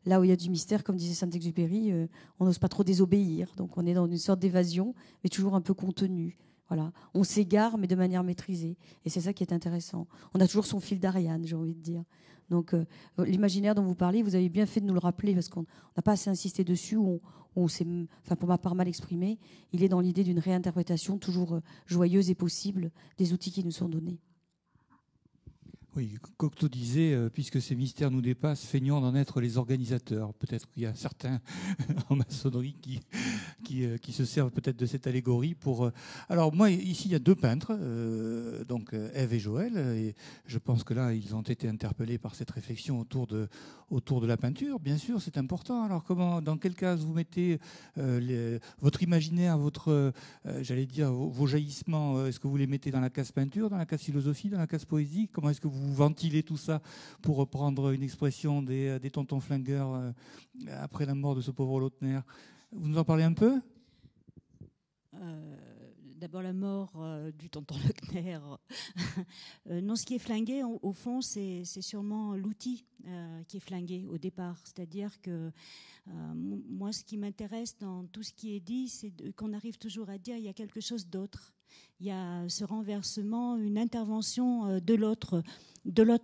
Speaker 4: là où il y a du mystère, comme disait Saint-Exupéry, on n'ose pas trop désobéir. Donc on est dans une sorte d'évasion, mais toujours un peu contenue. Voilà. On s'égare, mais de manière maîtrisée. Et c'est ça qui est intéressant. On a toujours son fil d'Ariane, j'ai envie de dire. Donc, l'imaginaire dont vous parlez, vous avez bien fait de nous le rappeler, parce qu'on n'a pas assez insisté dessus, ou on s'est, enfin, pour ma part, mal exprimé. Il est dans l'idée d'une réinterprétation toujours joyeuse et possible des outils qui nous sont donnés.
Speaker 1: Oui, Cocteau disait, puisque ces mystères nous dépassent, feignons d'en être les organisateurs. Peut-être qu'il y a certains en maçonnerie qui se servent peut-être de cette allégorie pour... Alors moi, ici, il y a deux peintres, donc Ève et Joël, et je pense que là, ils ont été interpellés par cette réflexion autour de la peinture. Bien sûr, c'est important. Alors dans quelle case vous mettez votre imaginaire, j'allais dire, vos jaillissements, est-ce que vous les mettez dans la case peinture, dans la case philosophie, dans la case poésie? Comment est-ce que vous ventilez tout ça, pour reprendre une expression des tontons flingueurs après la mort de ce pauvre Lautner? Vous nous en parlez un peu?
Speaker 2: D'abord la mort du tonton Lautner. Non, ce qui est flingué, au fond, c'est sûrement l'outil qui est flingué au départ. C'est-à-dire que moi, ce qui m'intéresse dans tout ce qui est dit, c'est qu'on arrive toujours à dire il y a quelque chose d'autre. Il y a ce renversement, une intervention de l'autre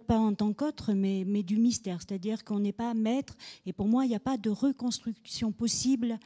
Speaker 2: pas en tant qu'autre, mais du mystère. C'est-à-dire qu'on n'est pas maître. Et pour moi, il n'y a pas de reconstruction possible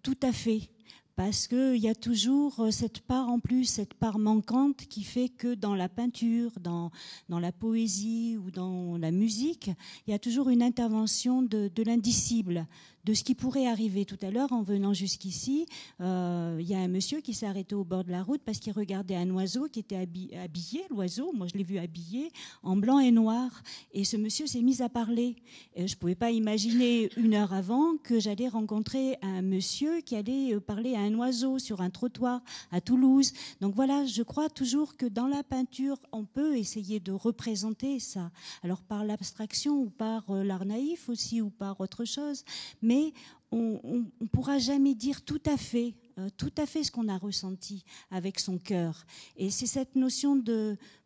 Speaker 2: tout à fait. Parce qu'il y a toujours cette part en plus, cette part manquante qui fait que dans la peinture, dans la poésie ou dans la musique, il y a toujours une intervention de l'indicible, de ce qui pourrait arriver. Tout à l'heure, en venant jusqu'ici, il y a un monsieur qui s'est arrêté au bord de la route parce qu'il regardait un oiseau qui était habillé, l'oiseau, moi je l'ai vu habillé, en blanc et noir. Et ce monsieur s'est mis à parler. Et je ne pouvais pas imaginer une heure avant que j'allais rencontrer un monsieur qui allait parler à un oiseau sur un trottoir à Toulouse. Donc voilà, je crois toujours que dans la peinture, on peut essayer de représenter ça. Alors par l'abstraction ou par l'art naïf aussi ou par autre chose. Mais on ne pourra jamais dire tout à fait ce qu'on a ressenti avec son cœur. Et c'est cette notion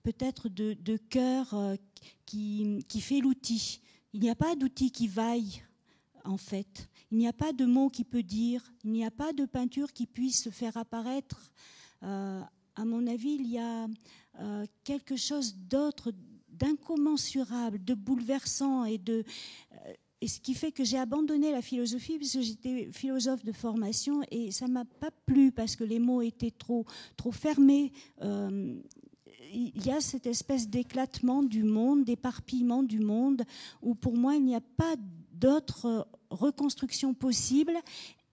Speaker 2: peut-être de cœur qui fait l'outil. Il n'y a pas d'outil qui vaille, en fait. Il n'y a pas de mot qui peut dire. Il n'y a pas de peinture qui puisse faire apparaître. À mon avis, il y a quelque chose d'autre, d'incommensurable, de bouleversant et ce qui fait que j'ai abandonné la philosophie puisque j'étais philosophe de formation et ça m'a pas plu parce que les mots étaient trop fermés. Il y a cette espèce d'éclatement du monde, d'éparpillement du monde où pour moi il n'y a pas d'autre reconstruction possible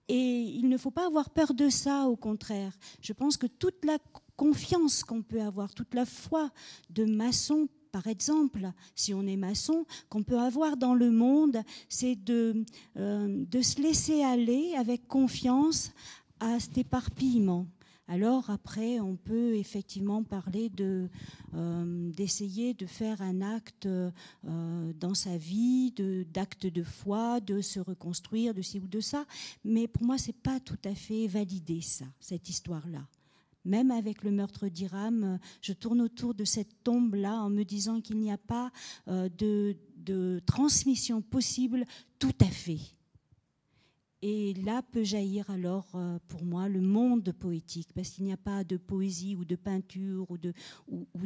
Speaker 2: et il ne faut pas avoir peur de ça, au contraire. Je pense que toute la confiance qu'on peut avoir, toute la foi de maçon, par exemple, si on est maçon, qu'on peut avoir dans le monde, c'est de se laisser aller avec confiance à cet éparpillement. Alors après, on peut effectivement parler d'essayer de faire un acte dans sa vie, d'acte de foi, de se reconstruire, de ci ou de ça. Mais pour moi, c'est pas tout à fait validé, ça, cette histoire-là. Même avec le meurtre d'Hiram, je tourne autour de cette tombe-là en me disant qu'il n'y a pas de transmission possible tout à fait. Et là peut jaillir alors, pour moi, le monde poétique, parce qu'il n'y a pas de poésie ou de peinture ou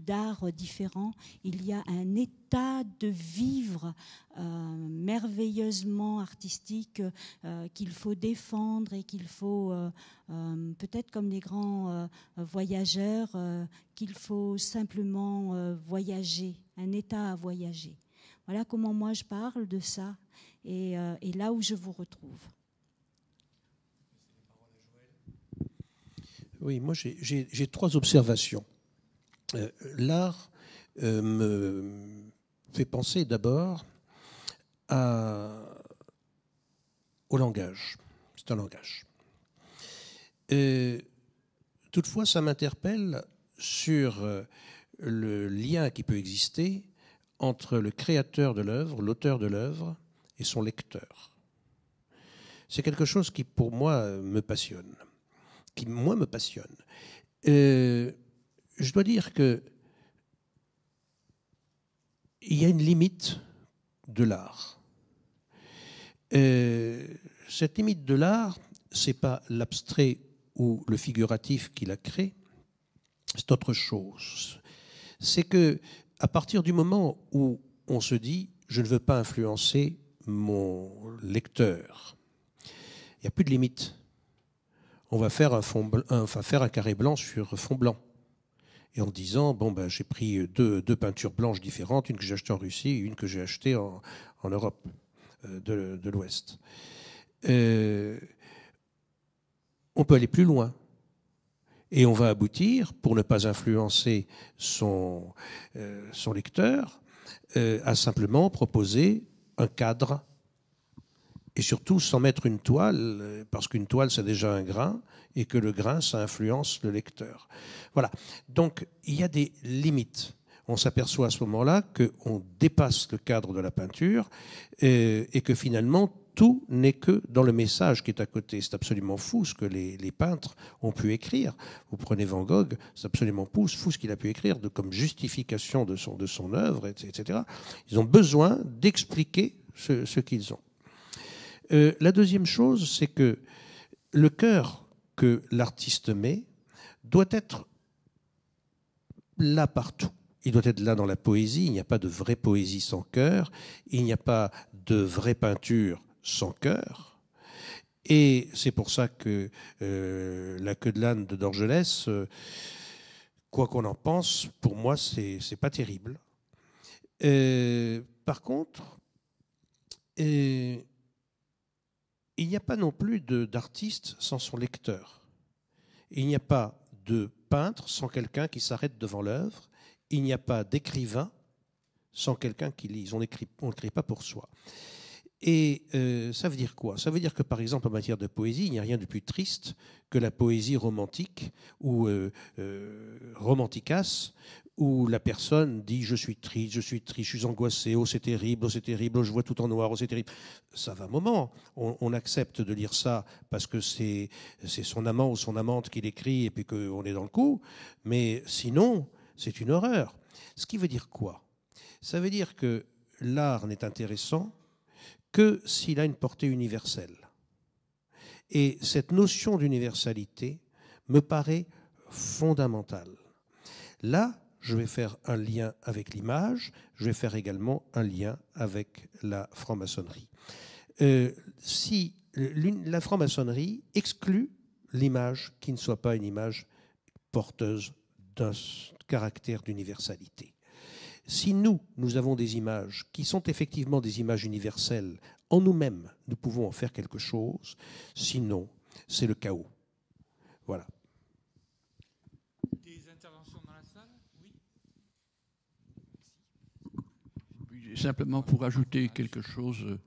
Speaker 2: d'art différent. Il y a un état de vivre merveilleusement artistique qu'il faut défendre et qu'il faut, peut-être comme les grands voyageurs, qu'il faut simplement voyager, un état à voyager. Voilà comment moi je parle de ça et là où je vous retrouve.
Speaker 3: Oui, moi j'ai 3 observations. L'art me fait penser d'abord au langage. C'est un langage. Toutefois, ça m'interpelle sur le lien qui peut exister entre le créateur de l'œuvre, l'auteur de l'œuvre, et son lecteur. C'est quelque chose qui, pour moi, me passionne. Je dois dire que il y a une limite de l'art. Cette limite de l'art, c'est pas l'abstrait ou le figuratif qui la crée, c'est autre chose. C'est que à partir du moment où on se dit je ne veux pas influencer mon lecteur, il n'y a plus de limite. On va faire un carré blanc sur fond blanc. Et en disant, bon, ben, j'ai pris deux peintures blanches différentes, une que j'ai achetée en Russie et une que j'ai achetée en Europe de l'Ouest. On peut aller plus loin. Et on va aboutir, pour ne pas influencer son lecteur, à simplement proposer un cadre. Et surtout sans mettre une toile, parce qu'une toile, c'est déjà un grain, et que le grain, ça influence le lecteur. Voilà. Donc, il y a des limites. On s'aperçoit à ce moment-là qu'on dépasse le cadre de la peinture et que finalement, tout n'est que dans le message qui est à côté. C'est absolument fou ce que les peintres ont pu écrire. Vous prenez Van Gogh, c'est absolument fou ce qu'il a pu écrire comme justification de son œuvre, etc. Ils ont besoin d'expliquer ce qu'ils ont. La deuxième chose, c'est que le cœur que l'artiste met doit être là partout. Il doit être là dans la poésie. Il n'y a pas de vraie poésie sans cœur. Il n'y a pas de vraie peinture sans cœur. Et c'est pour ça que La queue de l'âne de Dorgelès, quoi qu'on en pense, pour moi, c'est pas terrible. Par contre, il n'y a pas non plus d'artiste sans son lecteur. Il n'y a pas de peintre sans quelqu'un qui s'arrête devant l'œuvre. Il n'y a pas d'écrivain sans quelqu'un qui lise. On n'écrit pas pour soi. Et ça veut dire quoi? Ça veut dire que, par exemple, en matière de poésie, il n'y a rien de plus triste que la poésie romantique ou romanticasse, où la personne dit « je suis triste, je suis angoissé, oh c'est terrible, oh je vois tout en noir, oh c'est terrible ». Ça va un moment. On accepte de lire ça parce que c'est son amant ou son amante qui l'écrit et puis qu'on est dans le coup. Mais sinon, c'est une horreur. Ce qui veut dire quoi? Ça veut dire que l'art n'est intéressant que s'il a une portée universelle. Et cette notion d'universalité me paraît fondamentale. Là, je vais faire un lien avec l'image, je vais faire également un lien avec la franc-maçonnerie. Si la franc-maçonnerie exclut l'image qui ne soit pas une image porteuse d'un caractère d'universalité. Si nous avons des images qui sont effectivement des images universelles, en nous-mêmes, nous pouvons en faire quelque chose. Sinon, c'est le chaos. Voilà.
Speaker 1: Des interventions dans la salle? Oui.
Speaker 5: Simplement pour ajouter quelque chose,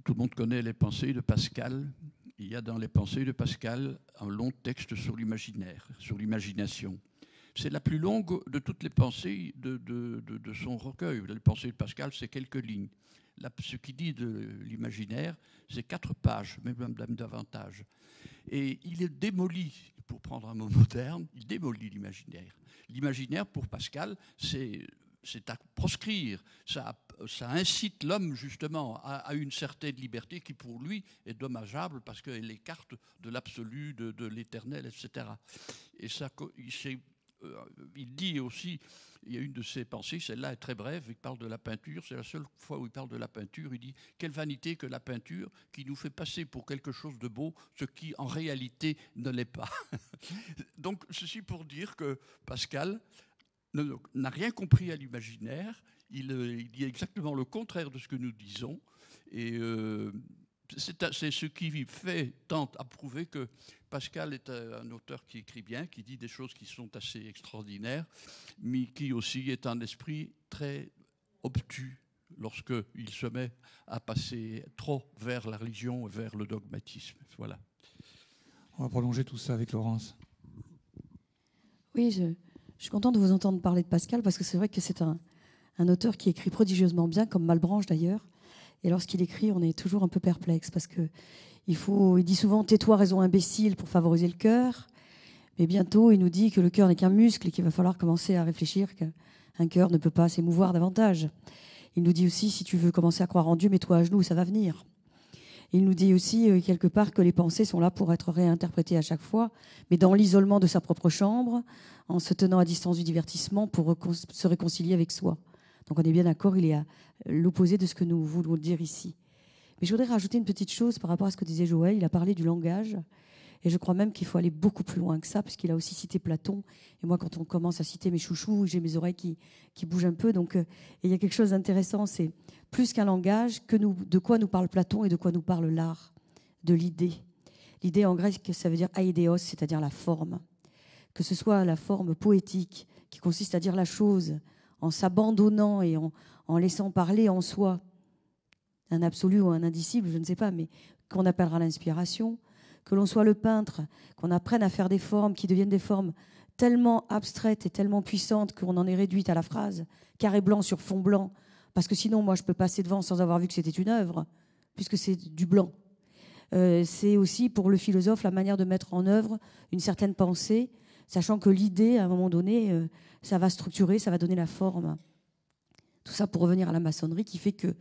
Speaker 5: tout le monde connaît les pensées de Pascal. Il y a dans les pensées de Pascal un long texte sur l'imaginaire, sur l'imagination. C'est la plus longue de toutes les pensées de son recueil. Les pensées de Pascal, c'est quelques lignes. Ce qu'il dit de l'imaginaire, c'est 4 pages, même davantage. Et il est démoli, pour prendre un mot moderne, il démolit l'imaginaire. L'imaginaire, pour Pascal, c'est à proscrire. Ça incite l'homme, justement, à une certaine liberté qui, pour lui, est dommageable parce qu'elle l'écarte de l'absolu, de l'éternel, etc. Et ça, il dit aussi, il y a une de ses pensées, celle-là est très brève, il parle de la peinture, c'est la seule fois où il parle de la peinture, il dit « Quelle vanité que la peinture qui nous fait passer pour quelque chose de beau, ce qui en réalité ne l'est pas. » Donc ceci pour dire que Pascal n'a rien compris à l'imaginaire, il dit exactement le contraire de ce que nous disons, et c'est ce qui tente à prouver que Pascal est un auteur qui écrit bien, qui dit des choses qui sont assez extraordinaires, mais qui aussi est un esprit très obtus lorsqu'il se met à passer trop vers la religion et vers le dogmatisme. Voilà.
Speaker 1: On va prolonger tout ça avec Laurence.
Speaker 4: Oui, je suis contente de vous entendre parler de Pascal, parce que c'est vrai que c'est un auteur qui écrit prodigieusement bien, comme Malebranche d'ailleurs. Et lorsqu'il écrit, on est toujours un peu perplexe, parce que il dit souvent « tais-toi, raison imbécile » pour favoriser le cœur. Mais bientôt, il nous dit que le cœur n'est qu'un muscle et qu'il va falloir commencer à réfléchir qu'un cœur ne peut pas s'émouvoir davantage. Il nous dit aussi « si tu veux commencer à croire en Dieu, mets-toi à genoux, ça va venir ». Il nous dit aussi quelque part que les pensées sont là pour être réinterprétées à chaque fois, mais dans l'isolement de sa propre chambre, en se tenant à distance du divertissement pour se réconcilier avec soi. Donc on est bien d'accord, il est à l'opposé de ce que nous voulons dire ici. Mais je voudrais rajouter une petite chose par rapport à ce que disait Joël. Il a parlé du langage, et je crois même qu'il faut aller beaucoup plus loin que ça, puisqu'il a aussi cité Platon. Et moi, quand on commence à citer mes chouchous, j'ai mes oreilles qui bougent un peu. Donc il y a quelque chose d'intéressant, c'est plus qu'un langage, de quoi nous parle Platon et de quoi nous parle l'art, de l'idée. L'idée en grec, ça veut dire aïdéos, c'est-à-dire la forme. Que ce soit la forme poétique, qui consiste à dire la chose en s'abandonnant et en laissant parler en soi un absolu ou un indicible, je ne sais pas, mais qu'on appellera l'inspiration, que l'on soit le peintre, qu'on apprenne à faire des formes qui deviennent des formes tellement abstraites et tellement puissantes qu'on en est réduite à la phrase carré blanc sur fond blanc, parce que sinon moi je peux passer devant sans avoir vu que c'était une œuvre, puisque c'est du blanc. C'est aussi pour le philosophe la manière de mettre en œuvre une certaine pensée, sachant que l'idée, à un moment donné, ça va structurer, ça va donner la forme. Tout ça pour revenir à la maçonnerie, qui fait que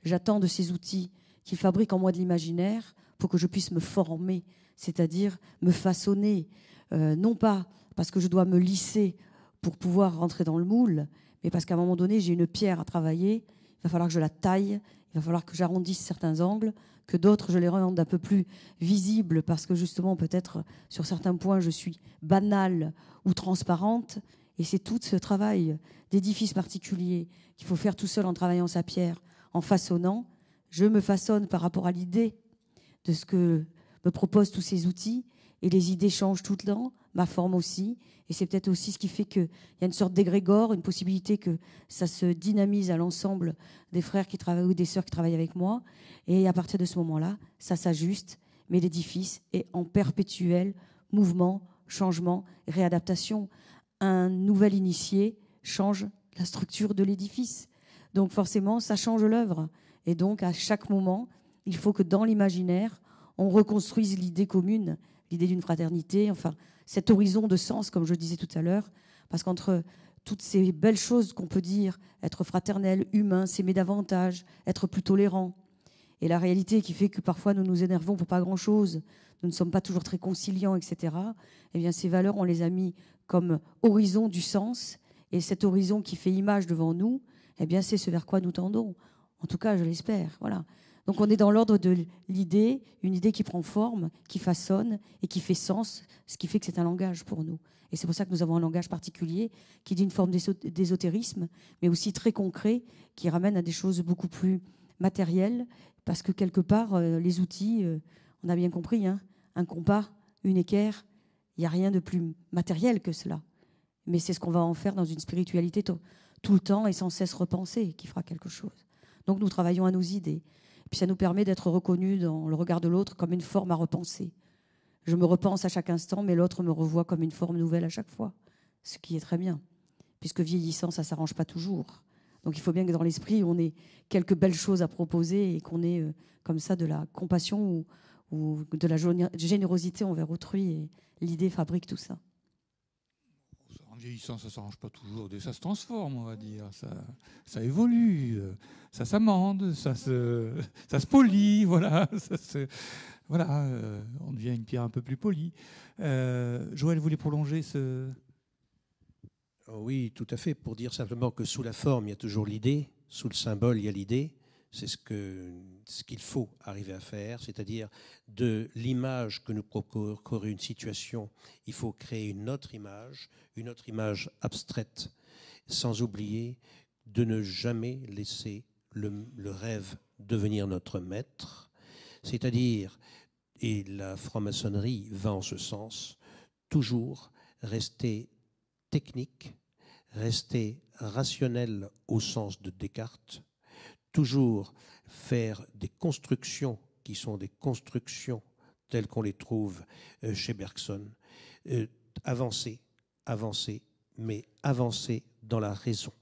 Speaker 4: j'attends de ces outils qu'ils fabriquent en moi de l'imaginaire pour que je puisse me former, c'est-à-dire me façonner, non pas parce que je dois me lisser pour pouvoir rentrer dans le moule, mais parce qu'à un moment donné, j'ai une pierre à travailler, il va falloir que je la taille, il va falloir que j'arrondisse certains angles, que d'autres, je les rende un peu plus visibles, parce que justement, peut-être, sur certains points, je suis banale ou transparente, et c'est tout ce travail d'édifice particulier qu'il faut faire tout seul en travaillant sa pierre, en façonnant. Je me façonne par rapport à l'idée de ce que me proposent tous ces outils, et les idées changent tout le temps, ma forme aussi, et c'est peut-être aussi ce qui fait qu'il y a une sorte d'égrégore, une possibilité que ça se dynamise à l'ensemble des frères qui travaillent ou des sœurs qui travaillent avec moi, et à partir de ce moment-là, ça s'ajuste, mais l'édifice est en perpétuel mouvement, changement, réadaptation. Un nouvel initié change la structure de l'édifice. Donc forcément, ça change l'œuvre. Et donc, à chaque moment, il faut que dans l'imaginaire, on reconstruise l'idée commune, l'idée d'une fraternité, enfin, cet horizon de sens, comme je disais tout à l'heure, parce qu'entre toutes ces belles choses qu'on peut dire, être fraternel, humain, s'aimer davantage, être plus tolérant, et la réalité qui fait que parfois nous nous énervons pour pas grand-chose, nous ne sommes pas toujours très conciliants, etc., eh bien, ces valeurs, on les a mis comme horizon du sens, et cet horizon qui fait image devant nous, eh bien, c'est ce vers quoi nous tendons. En tout cas, je l'espère. Voilà. Donc, on est dans l'ordre de l'idée, une idée qui prend forme, qui façonne et qui fait sens, ce qui fait que c'est un langage pour nous. Et c'est pour ça que nous avons un langage particulier qui dit une forme d'ésotérisme, mais aussi très concret, qui ramène à des choses beaucoup plus matérielles, parce que quelque part, les outils, on a bien compris, hein, un compas, une équerre, il n'y a rien de plus matériel que cela. Mais c'est ce qu'on va en faire dans une spiritualité tout le temps et sans cesse repensée, qui fera quelque chose. Donc nous travaillons à nos idées. puis ça nous permet d'être reconnus dans le regard de l'autre comme une forme à repenser. Je me repense à chaque instant, mais l'autre me revoit comme une forme nouvelle à chaque fois, ce qui est très bien, puisque vieillissant, ça ne s'arrange pas toujours. Donc il faut bien que dans l'esprit, on ait quelques belles choses à proposer et qu'on ait comme ça de la compassion ou de la générosité envers autrui. Et l'idée fabrique tout ça.
Speaker 1: En vieillissant, ça ne s'arrange pas toujours, ça se transforme, on va dire. Ça évolue, ça s'amende, ça se polit, voilà. Voilà, on devient une pierre un peu plus polie. Joël voulait prolonger ce...
Speaker 3: Oui, tout à fait. Pour dire simplement que sous la forme, il y a toujours l'idée. Sous le symbole, il y a l'idée. C'est ce qu'il faut arriver à faire. C'est-à-dire, de l'image que nous procure une situation, il faut créer une autre image abstraite, sans oublier de ne jamais laisser le rêve devenir notre maître. C'est-à-dire, et la franc-maçonnerie va en ce sens, toujours rester technique, rester rationnel au sens de Descartes, toujours faire des constructions qui sont des constructions telles qu'on les trouve chez Bergson, avancer, mais avancer dans la raison.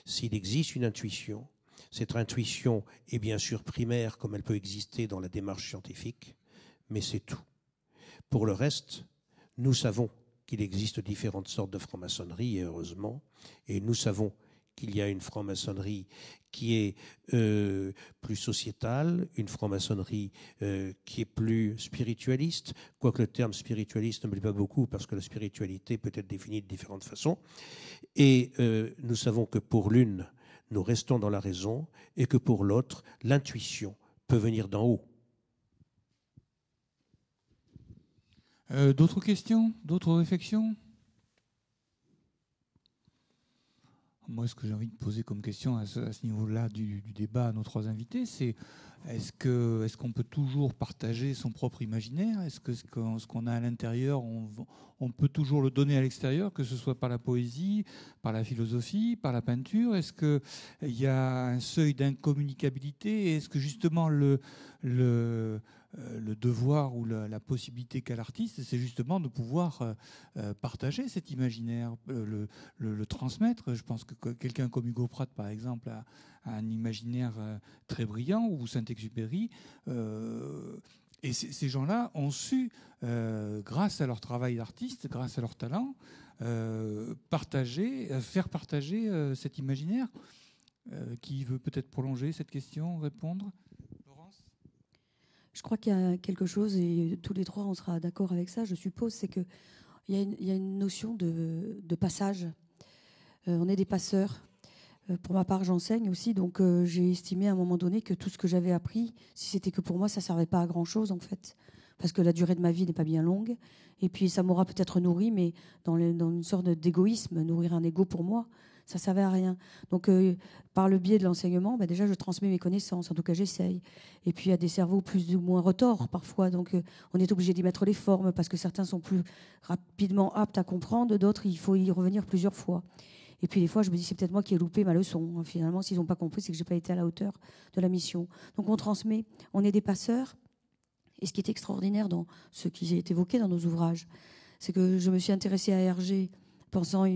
Speaker 3: S'il existe une intuition, cette intuition est bien sûr primaire comme elle peut exister dans la démarche scientifique, mais c'est tout. Pour le reste, nous savons qu'il existe différentes sortes de franc-maçonnerie, et heureusement, et nous savons qu'il y a une franc-maçonnerie qui est plus sociétale, une franc-maçonnerie qui est plus spiritualiste, quoique le terme spiritualiste ne me plaît pas beaucoup parce que la spiritualité peut être définie de différentes façons. Et nous savons que pour l'une, nous restons dans la raison, et que pour l'autre, l'intuition peut venir d'en haut.
Speaker 1: D'autres questions? D'autres réflexions? Moi, ce que j'ai envie de poser comme question à ce niveau-là du débat à nos trois invités, c'est est-ce qu'on peut toujours partager son propre imaginaire? Est-ce que ce qu'on a à l'intérieur, on peut toujours le donner à l'extérieur, que ce soit par la poésie, par la philosophie, par la peinture? Est-ce qu'il y a un seuil d'incommunicabilité? Est-ce que justement le devoir ou la possibilité qu'a l'artiste, c'est justement de pouvoir partager cet imaginaire, le transmettre? Je pense que quelqu'un comme Hugo Pratt, par exemple, a un imaginaire très brillant, ou Saint-Exupéry. Et ces gens-là ont su, grâce à leur travail d'artiste, grâce à leur talent, faire partager cet imaginaire. Qui veut peut-être prolonger cette question, répondre?
Speaker 4: Je crois qu'il y a quelque chose, et tous les trois on sera d'accord avec ça, je suppose, c'est qu'il y a une notion de passage. On est des passeurs. Pour ma part, j'enseigne aussi, donc j'ai estimé à un moment donné que tout ce que j'avais appris, si c'était que pour moi, ça ne servait pas à grand-chose en fait, parce que la durée de ma vie n'est pas bien longue, et puis ça m'aura peut-être nourri, mais dans une sorte d'égoïsme, nourrir un ego pour moi, ça ne servait à rien. Donc, par le biais de l'enseignement, déjà, je transmets mes connaissances. En tout cas, j'essaye. Et puis, il y a des cerveaux plus ou moins retors, parfois. Donc, on est obligé d'y mettre les formes, parce que certains sont plus rapidement aptes à comprendre. D'autres, il faut y revenir plusieurs fois. Et puis, des fois, je me dis, c'est peut-être moi qui ai loupé ma leçon. Finalement, s'ils n'ont pas compris, c'est que je n'ai pas été à la hauteur de la mission. Donc, on transmet. On est des passeurs. Et ce qui est extraordinaire dans ce qui est évoqué dans nos ouvrages, c'est que je me suis intéressée à Hergé, pensant...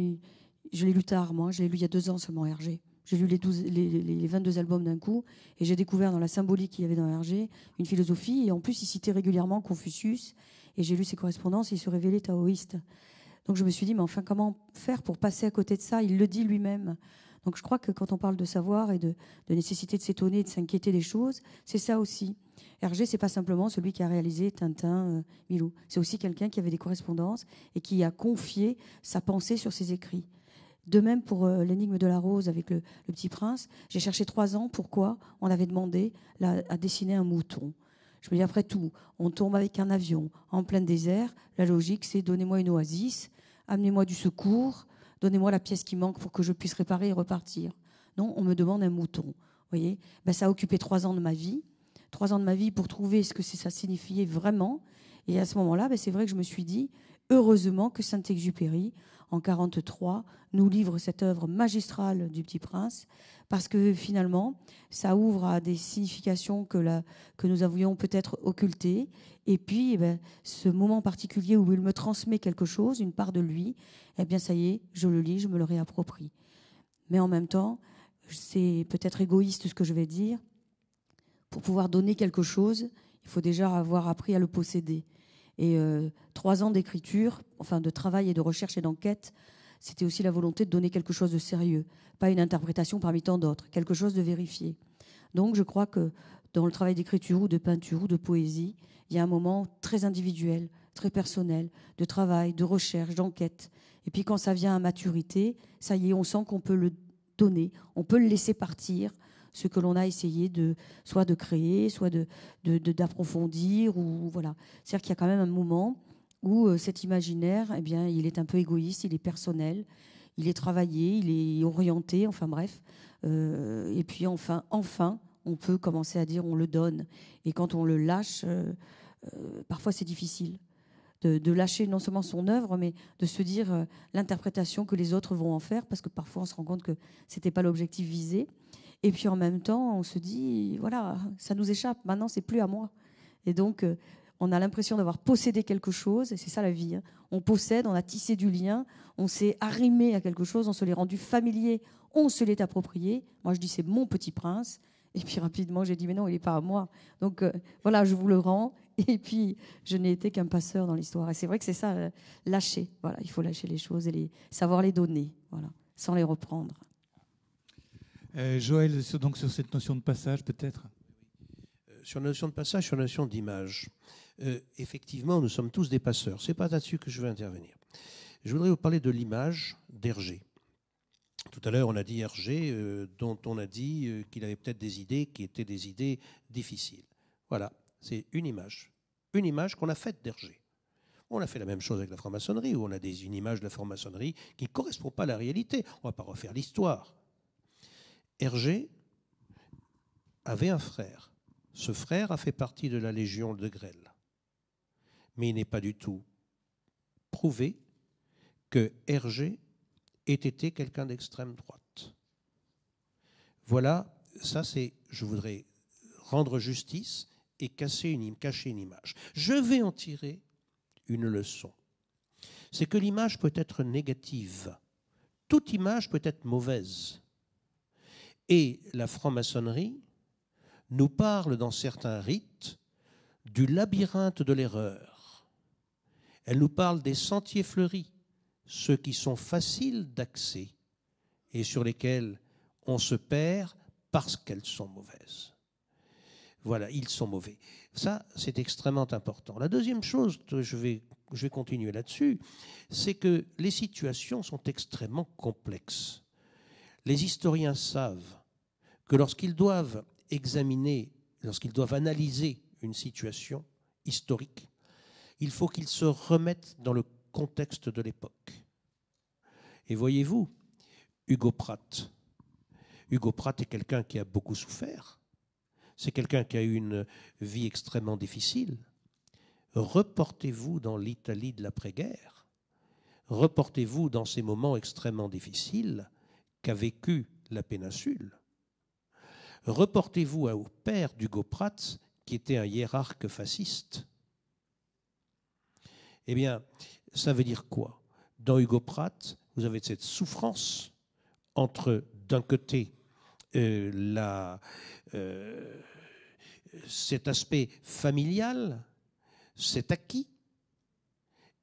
Speaker 4: Je l'ai lu tard, moi. Je l'ai lu il y a 2 ans seulement, Hergé. J'ai lu les 22 albums d'un coup, et j'ai découvert dans la symbolique qu'il y avait dans Hergé une philosophie. Et en plus, il citait régulièrement Confucius. Et j'ai lu ses correspondances, et il se révélait taoïste. Donc je me suis dit, mais enfin, comment faire pour passer à côté de ça? Il le dit lui-même. Donc je crois que quand on parle de savoir et de nécessité de s'étonner, de s'inquiéter des choses, c'est ça aussi. Hergé, c'est pas simplement celui qui a réalisé Tintin, Milou. C'est aussi quelqu'un qui avait des correspondances et qui a confié sa pensée sur ses écrits. De même pour l'énigme de la rose avec le Petit Prince, j'ai cherché 3 ans. Pourquoi? On avait demandé à dessiner un mouton. Je me dis, après tout, on tombe avec un avion en plein désert. La logique, c'est donnez-moi une oasis, amenez-moi du secours, donnez-moi la pièce qui manque pour que je puisse réparer et repartir. Non, on me demande un mouton. Vous voyez, ça a occupé 3 ans de ma vie. 3 ans de ma vie pour trouver ce que ça signifiait vraiment. Et à ce moment-là, c'est vrai que je me suis dit, heureusement que Saint-Exupéry, en 1943, nous livre cette œuvre magistrale du Petit Prince, parce que finalement, ça ouvre à des significations que nous avions peut-être occultées. Et puis, ce moment particulier où il me transmet quelque chose, une part de lui, eh bien, ça y est, je le lis, je me le réapproprie. Mais en même temps, c'est peut-être égoïste ce que je vais dire. Pour pouvoir donner quelque chose, il faut déjà avoir appris à le posséder. Et 3 ans d'écriture, enfin de travail et de recherche et d'enquête, c'était aussi la volonté de donner quelque chose de sérieux, pas une interprétation parmi tant d'autres, quelque chose de vérifié. Donc je crois que dans le travail d'écriture ou de peinture ou de poésie, il y a un moment très individuel, très personnel, de travail, de recherche, d'enquête. Et puis quand ça vient à maturité, ça y est, on sent qu'on peut le donner, on peut le laisser partir, ce que l'on a essayé soit de créer, soit d'approfondir, ou voilà. C'est-à-dire qu'il y a quand même un moment où cet imaginaire, eh bien, il est un peu égoïste, il est personnel, il est travaillé, il est orienté, enfin bref. Et puis enfin, on peut commencer à dire on le donne. Et quand on le lâche, parfois c'est difficile de lâcher non seulement son œuvre, mais de se dire l'interprétation que les autres vont en faire, parce que parfois on se rend compte que c'était pas l'objectif visé. Et puis en même temps, on se dit, voilà, ça nous échappe, maintenant c'est plus à moi. Et donc, on a l'impression d'avoir possédé quelque chose, et c'est ça la vie. Hein. On possède, on a tissé du lien, on s'est arrimé à quelque chose, on se l'est rendu familier, on se l'est approprié. Moi, je dis, c'est mon Petit Prince. Et puis rapidement, j'ai dit, mais non, il n'est pas à moi. Donc voilà, je vous le rends. Et puis, je n'ai été qu'un passeur dans l'histoire. Et c'est vrai que c'est ça, lâcher. Voilà, il faut lâcher les choses et savoir les donner, voilà, sans les reprendre.
Speaker 1: Joël, donc sur cette notion de passage, peut-être
Speaker 3: Sur la notion de passage, sur la notion d'image. Effectivement, nous sommes tous des passeurs. Ce n'est pas là-dessus que je veux intervenir. Je voudrais vous parler de l'image d'Hergé. Tout à l'heure, on a dit Hergé, dont on a dit qu'il avait peut-être des idées qui étaient des idées difficiles. Voilà, c'est une image qu'on a faite d'Hergé. On a fait la même chose avec la franc-maçonnerie, où on a une image de la franc-maçonnerie qui ne correspond pas à la réalité. On ne va pas refaire l'histoire. Hergé avait un frère. Ce frère a fait partie de la Légion de Grelle. Mais il n'est pas du tout prouvé que Hergé ait été quelqu'un d'extrême droite. Voilà, ça c'est, je voudrais rendre justice et cacher une image. Je vais en tirer une leçon. C'est que l'image peut être négative. Toute image peut être mauvaise. Et la franc-maçonnerie nous parle dans certains rites du labyrinthe de l'erreur. Elle nous parle des sentiers fleuris, ceux qui sont faciles d'accès et sur lesquels on se perd parce qu'elles sont mauvaises. Voilà, ils sont mauvais. Ça, c'est extrêmement important. La deuxième chose, je vais continuer là-dessus, c'est que les situations sont extrêmement complexes. Les historiens savent que lorsqu'ils doivent analyser une situation historique, il faut qu'ils se remettent dans le contexte de l'époque. Et voyez-vous, Hugo Pratt est quelqu'un qui a beaucoup souffert. C'est quelqu'un qui a eu une vie extrêmement difficile. Reportez-vous dans l'Italie de l'après-guerre. Reportez-vous dans ces moments extrêmement difficiles qu'a vécu la péninsule. Reportez-vous au père d'Hugo Pratt, qui était un hiérarque fasciste. Eh bien, ça veut dire quoi? Dans Hugo Pratt, vous avez cette souffrance entre, d'un côté, cet aspect familial, cet acquis,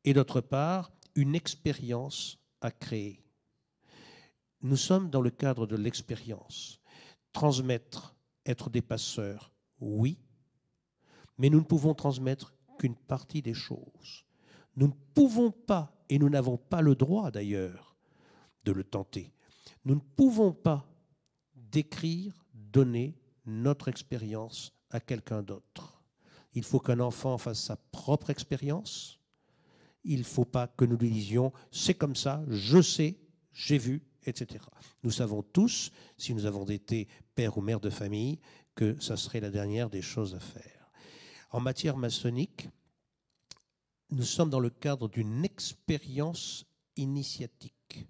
Speaker 3: et d'autre part, une expérience à créer. Nous sommes dans le cadre de l'expérience. Transmettre, être des passeurs, oui, mais nous ne pouvons transmettre qu'une partie des choses. Nous ne pouvons pas, et nous n'avons pas le droit d'ailleurs de le tenter, nous ne pouvons pas décrire, donner notre expérience à quelqu'un d'autre. Il faut qu'un enfant fasse sa propre expérience. Il ne faut pas que nous lui disions « c'est comme ça, je sais, j'ai vu », etc. Nous savons tous, si nous avons été père ou mère de famille, que ça serait la dernière des choses à faire. En matière maçonnique, nous sommes dans le cadre d'une expérience initiatique.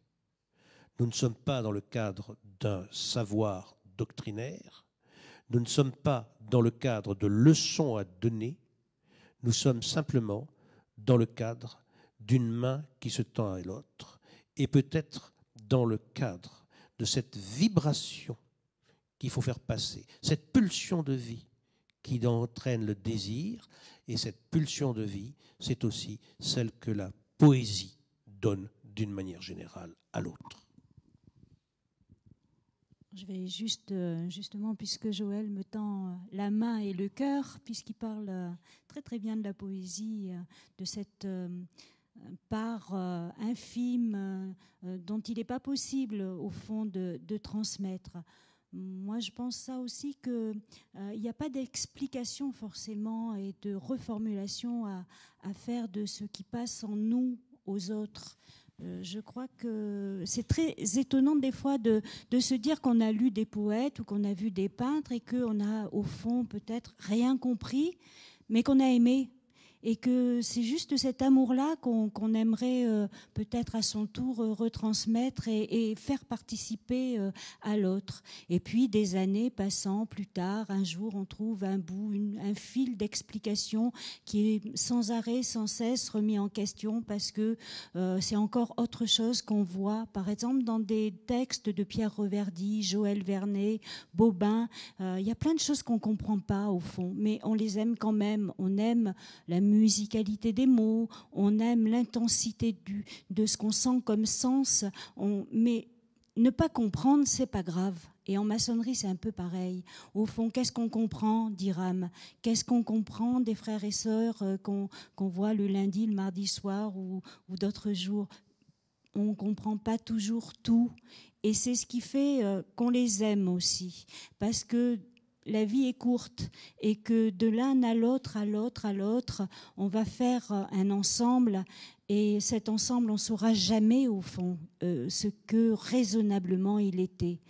Speaker 3: Nous ne sommes pas dans le cadre d'un savoir doctrinaire, nous ne sommes pas dans le cadre de leçons à donner, nous sommes simplement dans le cadre d'une main qui se tend à l'autre, et peut-être dans le cadre de cette vibration qu'il faut faire passer, cette pulsion de vie qui entraîne le désir, et cette pulsion de vie, c'est aussi celle que la poésie donne d'une manière générale à l'autre.
Speaker 2: Je vais justement, puisque Joël me tend la main et le cœur, puisqu'il parle très très bien de la poésie, de cette part infime dont il n'est pas possible au fond de transmettre. Moi, je pense ça aussi qu'il n'y a pas d'explication forcément et de reformulation à faire de ce qui passe en nous aux autres. Je crois que c'est très étonnant des fois de se dire qu'on a lu des poètes ou qu'on a vu des peintres et qu'on a au fond peut-être rien compris, mais qu'on a aimé. Et que c'est juste cet amour-là qu'on aimerait peut-être à son tour retransmettre et faire participer à l'autre. Et puis des années passant plus tard, un jour on trouve un bout, un fil d'explication qui est sans arrêt, sans cesse remis en question parce que c'est encore autre chose qu'on voit. Par exemple dans des textes de Pierre Reverdy, Joël Vernet, Bobin, il y a plein de choses qu'on ne comprend pas au fond, mais on les aime quand même. On aime la musicalité des mots, on aime l'intensité de ce qu'on sent comme sens, mais ne pas comprendre, c'est pas grave. Et en maçonnerie, c'est un peu pareil. Au fond, qu'est-ce qu'on comprend d'Iram? Qu'est-ce qu'on comprend des frères et sœurs qu'on voit le lundi, le mardi soir ou d'autres jours? On ne comprend pas toujours tout. Et c'est ce qui fait qu'on les aime aussi. Parce que la vie est courte et que de l'un à l'autre, on va faire un ensemble et cet ensemble, on ne saura jamais au fond ce que raisonnablement il était.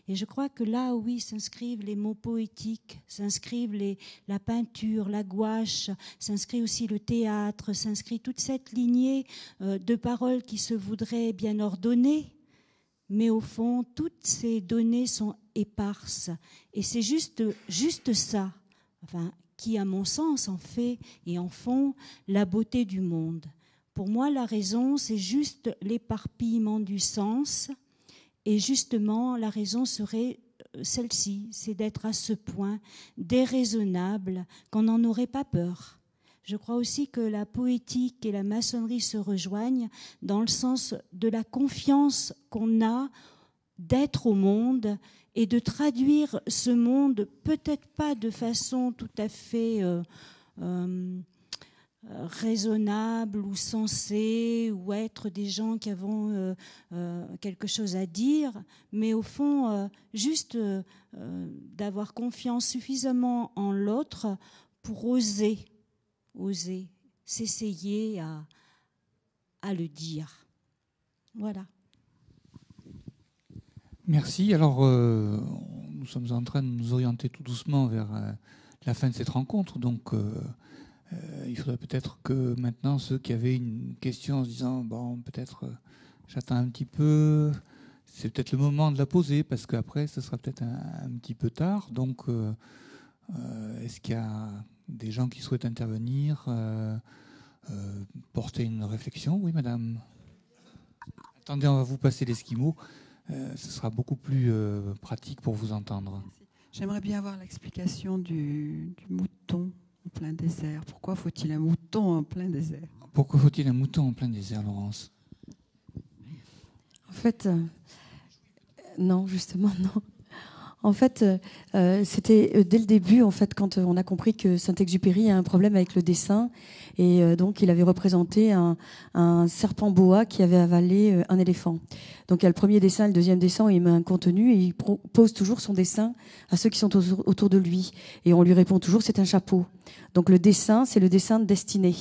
Speaker 2: Et je crois que là, oui, s'inscrivent les mots poétiques, s'inscrivent la peinture, la gouache, s'inscrit aussi le théâtre, s'inscrit toute cette lignée de paroles qui se voudraient bien ordonnées. Mais au fond, toutes ces données sont éparses. Et c'est juste ça, qui, à mon sens, en fait et en font la beauté du monde. Pour moi, la raison, c'est juste l'éparpillement du sens. Et justement, la raison serait celle-ci, c'est d'être à ce point déraisonnable qu'on n'en aurait pas peur. Je crois aussi que la poétique et la maçonnerie se rejoignent dans le sens de la confiance qu'on a d'être au monde et de traduire ce monde, peut-être pas de façon tout à fait raisonnable ou sensée, ou être des gens qui avons quelque chose à dire, mais au fond, juste d'avoir confiance suffisamment en l'autre pour oser, s'essayer à le dire. Voilà.
Speaker 1: Merci. Alors, nous sommes en train de nous orienter tout doucement vers la fin de cette rencontre. Donc, il faudrait peut-être que maintenant, ceux qui avaient une question en se disant, bon, peut-être j'attends un petit peu, c'est peut-être le moment de la poser, parce qu'après, ce sera peut-être un petit peu tard. Donc, est-ce qu'il y a des gens qui souhaitent intervenir, porter une réflexion? Oui, madame. Attendez, on va vous passer l'esquimau. Ce sera beaucoup plus pratique pour vous entendre.
Speaker 6: J'aimerais bien avoir l'explication du mouton en plein désert. Pourquoi faut-il un mouton en plein désert?
Speaker 1: Pourquoi faut-il un mouton en plein désert, Laurence?
Speaker 4: En fait, non, justement, non. En fait, c'était dès le début, en fait, quand on a compris que Saint-Exupéry a un problème avec le dessin, et donc il avait représenté un serpent boa qui avait avalé un éléphant. Donc il y a le premier dessin, le deuxième dessin, il met un contenu et il pose toujours son dessin à ceux qui sont autour de lui, et on lui répond toujours c'est un chapeau. Donc le dessin, c'est le dessin de destinée.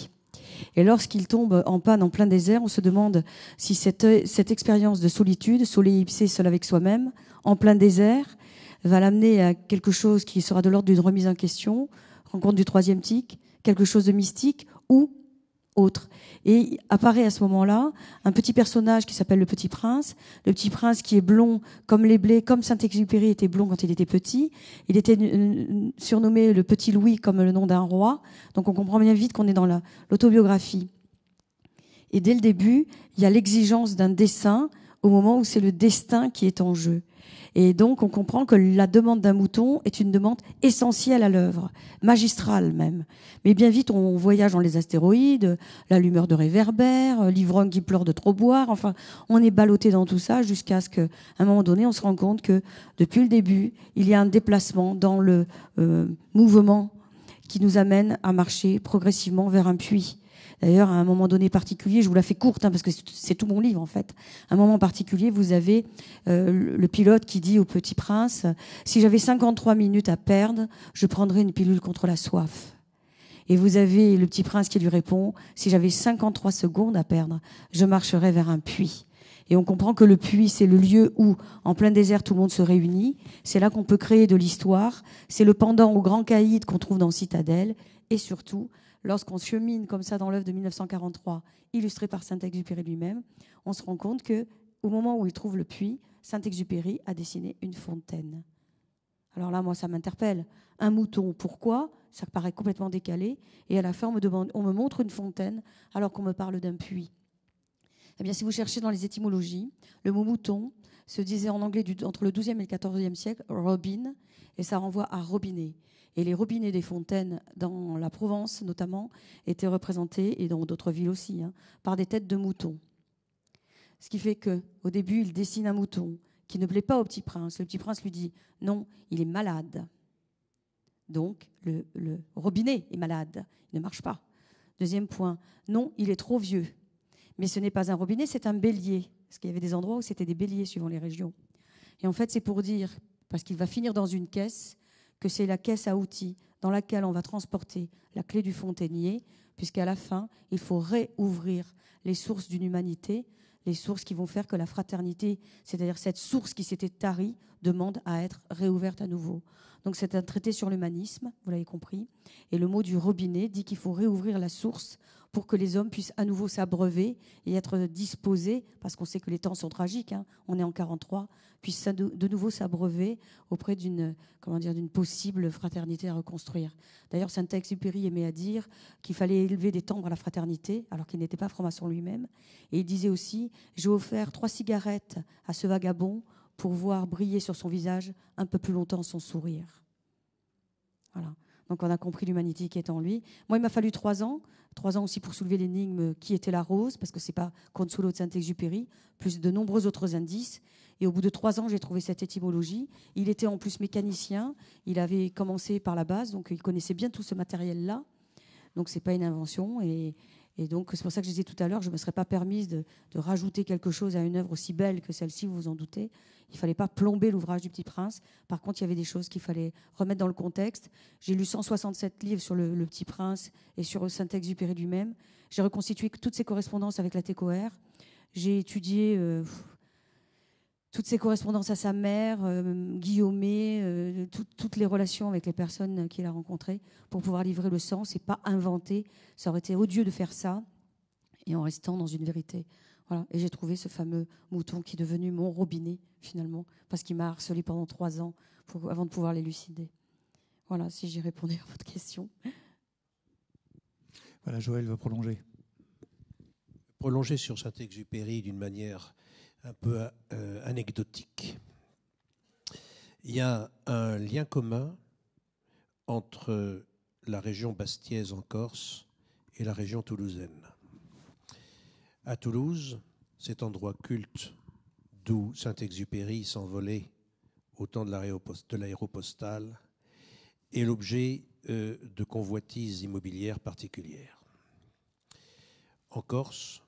Speaker 4: Et lorsqu'il tombe en panne en plein désert, on se demande si cette expérience de solitude, sole ipse, seul avec soi-même, en plein désert, va l'amener à quelque chose qui sera de l'ordre d'une remise en question, rencontre du troisième tic, quelque chose de mystique, ou autre. Et apparaît à ce moment-là un petit personnage qui s'appelle le Petit Prince. Le Petit Prince qui est blond comme les blés, comme Saint-Exupéry était blond quand il était petit. Il était surnommé le Petit Louis comme le nom d'un roi. Donc on comprend bien vite qu'on est dans l'autobiographie. Et dès le début, il y a l'exigence d'un dessin au moment où c'est le destin qui est en jeu. Et donc, on comprend que la demande d'un mouton est une demande essentielle à l'œuvre, magistrale même. Mais bien vite, on voyage dans les astéroïdes, l'allumeur de réverbères, l'ivrogne qui pleure de trop boire. Enfin, on est ballotté dans tout ça jusqu'à ce qu'à un moment donné, on se rend compte que depuis le début, il y a un déplacement dans le mouvement qui nous amène à marcher progressivement vers un puits. D'ailleurs, à un moment donné particulier, je vous la fais courte, parce que c'est tout mon livre en fait. À un moment particulier, vous avez le pilote qui dit au Petit Prince, si j'avais 53 minutes à perdre, je prendrais une pilule contre la soif. Et vous avez le Petit Prince qui lui répond, si j'avais 53 secondes à perdre, je marcherais vers un puits. Et on comprend que le puits, c'est le lieu où, en plein désert, tout le monde se réunit. C'est là qu'on peut créer de l'histoire. C'est le pendant au grand caïd qu'on trouve dans Citadelle. Et surtout, lorsqu'on chemine comme ça dans l'œuvre de 1943, illustrée par Saint-Exupéry lui-même, on se rend compte que, au moment où il trouve le puits, Saint-Exupéry a dessiné une fontaine. Alors là, moi, ça m'interpelle. Un mouton, pourquoi ? Ça paraît complètement décalé. Et à la fin, on me montre une fontaine alors qu'on me parle d'un puits. Eh bien, si vous cherchez dans les étymologies, le mot mouton se disait en anglais entre le XIIe et le XIVe siècle, robin, et ça renvoie à robinet. Et les robinets des fontaines, dans la Provence notamment, étaient représentés, et dans d'autres villes aussi, par des têtes de moutons. Ce qui fait qu'au début, il dessine un mouton qui ne plaît pas au Petit Prince. Le Petit Prince lui dit « Non, il est malade ». Donc, le robinet est malade, il ne marche pas. Deuxième point, non, il est trop vieux. Mais ce n'est pas un robinet, c'est un bélier. Parce qu'il y avait des endroits où c'était des béliers suivant les régions. Et en fait, c'est pour dire, parce qu'il va finir dans une caisse, que c'est la caisse à outils dans laquelle on va transporter la clé du fontainier, puisqu'à la fin, il faut réouvrir les sources d'une humanité, les sources qui vont faire que la fraternité, c'est-à-dire cette source qui s'était tarie, demande à être réouverte à nouveau. Donc c'est un traité sur l'humanisme, vous l'avez compris, et le mot du robinet dit qu'il faut réouvrir la source pour que les hommes puissent à nouveau s'abreuver et être disposés, parce qu'on sait que les temps sont tragiques, on est en 43, puissent de nouveau s'abreuver auprès d'une possible fraternité à reconstruire. D'ailleurs, Saint-Exupéry aimait à dire qu'il fallait élever des tambres à la fraternité, alors qu'il n'était pas franc-maçon lui-même. Et il disait aussi, j'ai offert 3 cigarettes à ce vagabond pour voir briller sur son visage un peu plus longtemps son sourire. Voilà. Donc on a compris l'humanité qui est en lui. Moi, il m'a fallu 3 ans. 3 ans aussi pour soulever l'énigme qui était la rose, parce que ce n'est pas Consuelo de Saint-Exupéry, plus de nombreux autres indices. Et au bout de 3 ans, j'ai trouvé cette étymologie. Il était en plus mécanicien. Il avait commencé par la base, donc il connaissait bien tout ce matériel-là. Donc ce n'est pas une invention. Et donc c'est pour ça que je disais tout à l'heure, je ne me serais pas permise de rajouter quelque chose à une œuvre aussi belle que celle-ci, vous vous en doutez. Il ne fallait pas plomber l'ouvrage du Petit Prince. Par contre, il y avait des choses qu'il fallait remettre dans le contexte. J'ai lu 167 livres sur le Petit Prince et sur Saint-Exupéry lui-même. J'ai reconstitué toutes ses correspondances avec la TCOR. J'ai étudié toutes ses correspondances à sa mère, Guillaumet, toutes les relations avec les personnes qu'il a rencontrées pour pouvoir livrer le sens et pas inventer. Ça aurait été odieux de faire ça et en restant dans une vérité. Voilà. Et j'ai trouvé ce fameux mouton qui est devenu mon robinet, finalement, parce qu'il m'a harcelé pendant 3 ans avant de pouvoir l'élucider. Voilà, si j'ai répondu à votre question.
Speaker 1: Voilà, Joël va prolonger.
Speaker 3: Prolonger sur Saint-Exupéry d'une manière un peu anecdotique. Il y a un lien commun entre la région bastiaise en Corse et la région toulousaine. À Toulouse, cet endroit culte d'où Saint-Exupéry s'envolait au temps de l'aéropostale est l'objet de convoitises immobilières particulières. En Corse,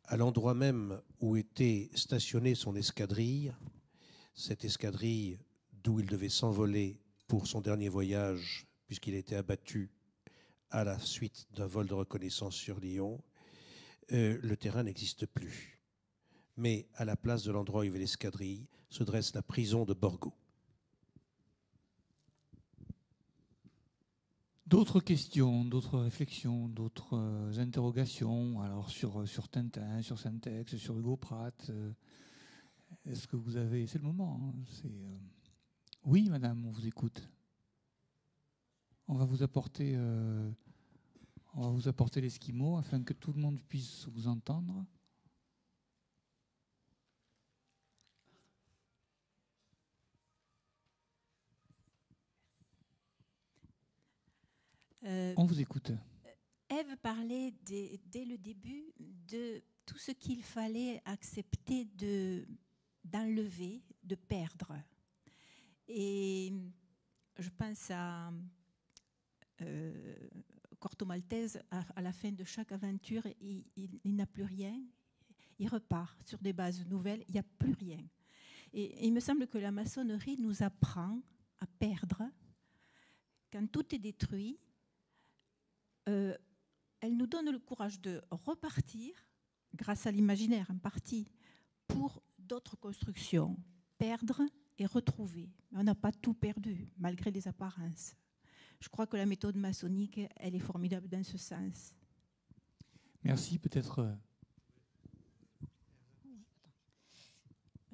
Speaker 3: à l'endroit même où était stationnée son escadrille, cette escadrille d'où il devait s'envoler pour son dernier voyage, puisqu'il était abattu à la suite d'un vol de reconnaissance sur Lyon, le terrain n'existe plus. Mais à la place de l'endroit où il y avait l'escadrille se dresse la prison de Borgo.
Speaker 1: D'autres questions, d'autres réflexions, d'autres interrogations, alors sur Tintin, sur Syntex, sur Hugo Pratt. Est-ce que vous avez... C'est le moment. Hein, Oui, madame, on vous écoute. On va vous apporter l'esquimau afin que tout le monde puisse vous entendre. On vous écoute.
Speaker 7: Ève parlait dès le début de tout ce qu'il fallait accepter d'enlever, de perdre. Et je pense à Corto Maltese, à la fin de chaque aventure, il n'a plus rien. Il repart sur des bases nouvelles, il n'y a plus rien. Et il me semble que la maçonnerie nous apprend à perdre. Quand tout est détruit, elle nous donne le courage de repartir, grâce à l'imaginaire en partie, pour d'autres constructions. Perdre et retrouver. Mais on n'a pas tout perdu, malgré les apparences. Je crois que la méthode maçonnique, elle est formidable dans ce sens.
Speaker 1: Merci, peut-être...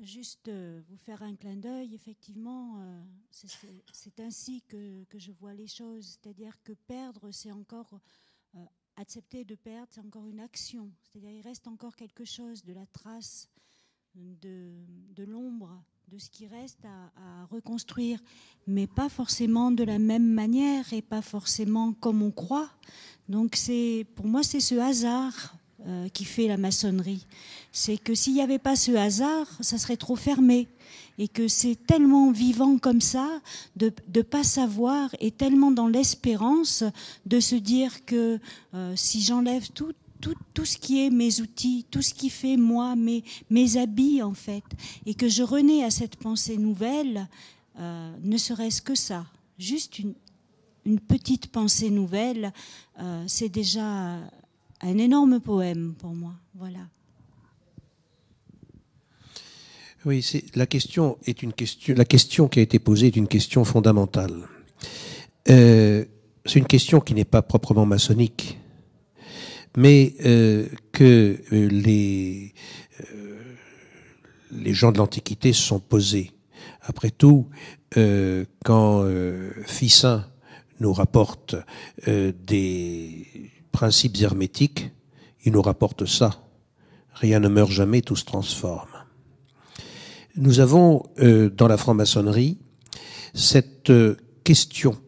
Speaker 2: Juste vous faire un clin d'œil, effectivement, c'est ainsi que je vois les choses. C'est-à-dire que perdre, c'est encore accepter de perdre, c'est encore une action. C'est-à-dire il reste encore quelque chose de la trace, de l'ombre, de ce qui reste à reconstruire, mais pas forcément de la même manière et pas forcément comme on croit. Donc pour moi, c'est ce hasard qui fait la maçonnerie. C'est que s'il n'y avait pas ce hasard, ça serait trop fermé. Et que c'est tellement vivant comme ça, de ne pas savoir, et tellement dans l'espérance de se dire que si j'enlève tout ce qui est mes outils, tout ce qui fait moi, mes habits en fait, et que je renais à cette pensée nouvelle, ne serait-ce que ça, juste une petite pensée nouvelle, c'est déjà un énorme poème pour moi. Voilà.
Speaker 3: Oui, la question qui a été posée est une question fondamentale. C'est une question qui n'est pas proprement maçonnique, mais que les gens de l'Antiquité se sont posés. Après tout, quand Ficin nous rapporte des principes hermétiques, il nous rapporte ça. Rien ne meurt jamais, tout se transforme. Nous avons dans la franc-maçonnerie cette question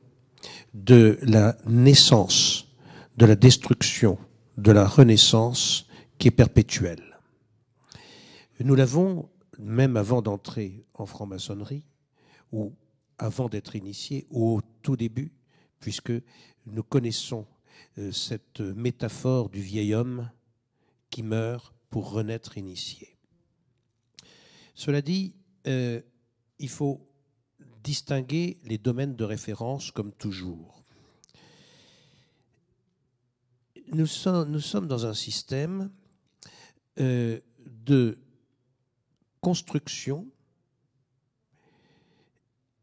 Speaker 3: de la naissance, de la destruction, de la renaissance qui est perpétuelle. Nous l'avons même avant d'entrer en franc-maçonnerie, ou avant d'être initié, ou au tout début, puisque nous connaissons cette métaphore du vieil homme qui meurt pour renaître initié. Cela dit, il faut distinguer les domaines de référence comme toujours. Nous sommes dans un système de construction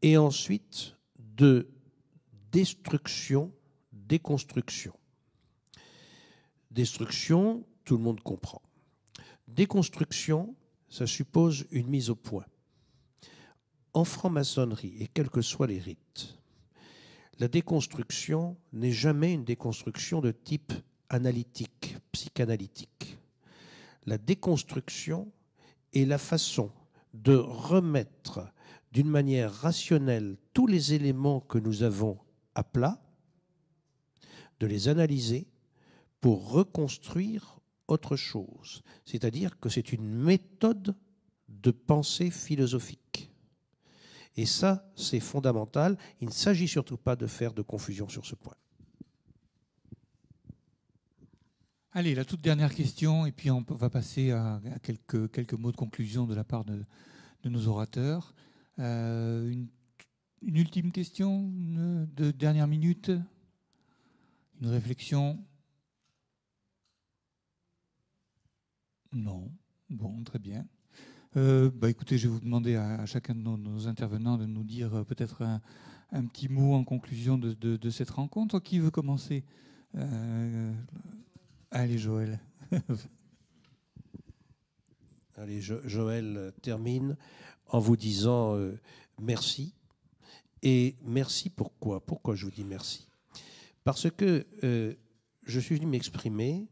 Speaker 3: et ensuite de destruction, déconstruction. Destruction, tout le monde comprend. Déconstruction, ça suppose une mise au point. En franc-maçonnerie, et quels que soient les rites, la déconstruction n'est jamais une déconstruction de type analytique, psychanalytique. La déconstruction est la façon de remettre d'une manière rationnelle tous les éléments que nous avons à plat, de les analyser pour reconstruire autre chose. C'est-à-dire que c'est une méthode de pensée philosophique. Et ça, c'est fondamental. Il ne s'agit surtout pas de faire de confusion sur ce point.
Speaker 1: Allez, la toute dernière question, et puis on va passer à quelques mots de conclusion de la part de nos orateurs. Une ultime question de dernière minute, une réflexion? Non. Bon, très bien. Écoutez, je vais vous demander à chacun de nos intervenants de nous dire peut-être un petit mot en conclusion de cette rencontre. Qui veut commencer? Allez, Joël.
Speaker 3: Allez, Joël termine en vous disant merci. Et merci pourquoi? Pourquoi je vous dis merci? Parce que je suis venu m'exprimer,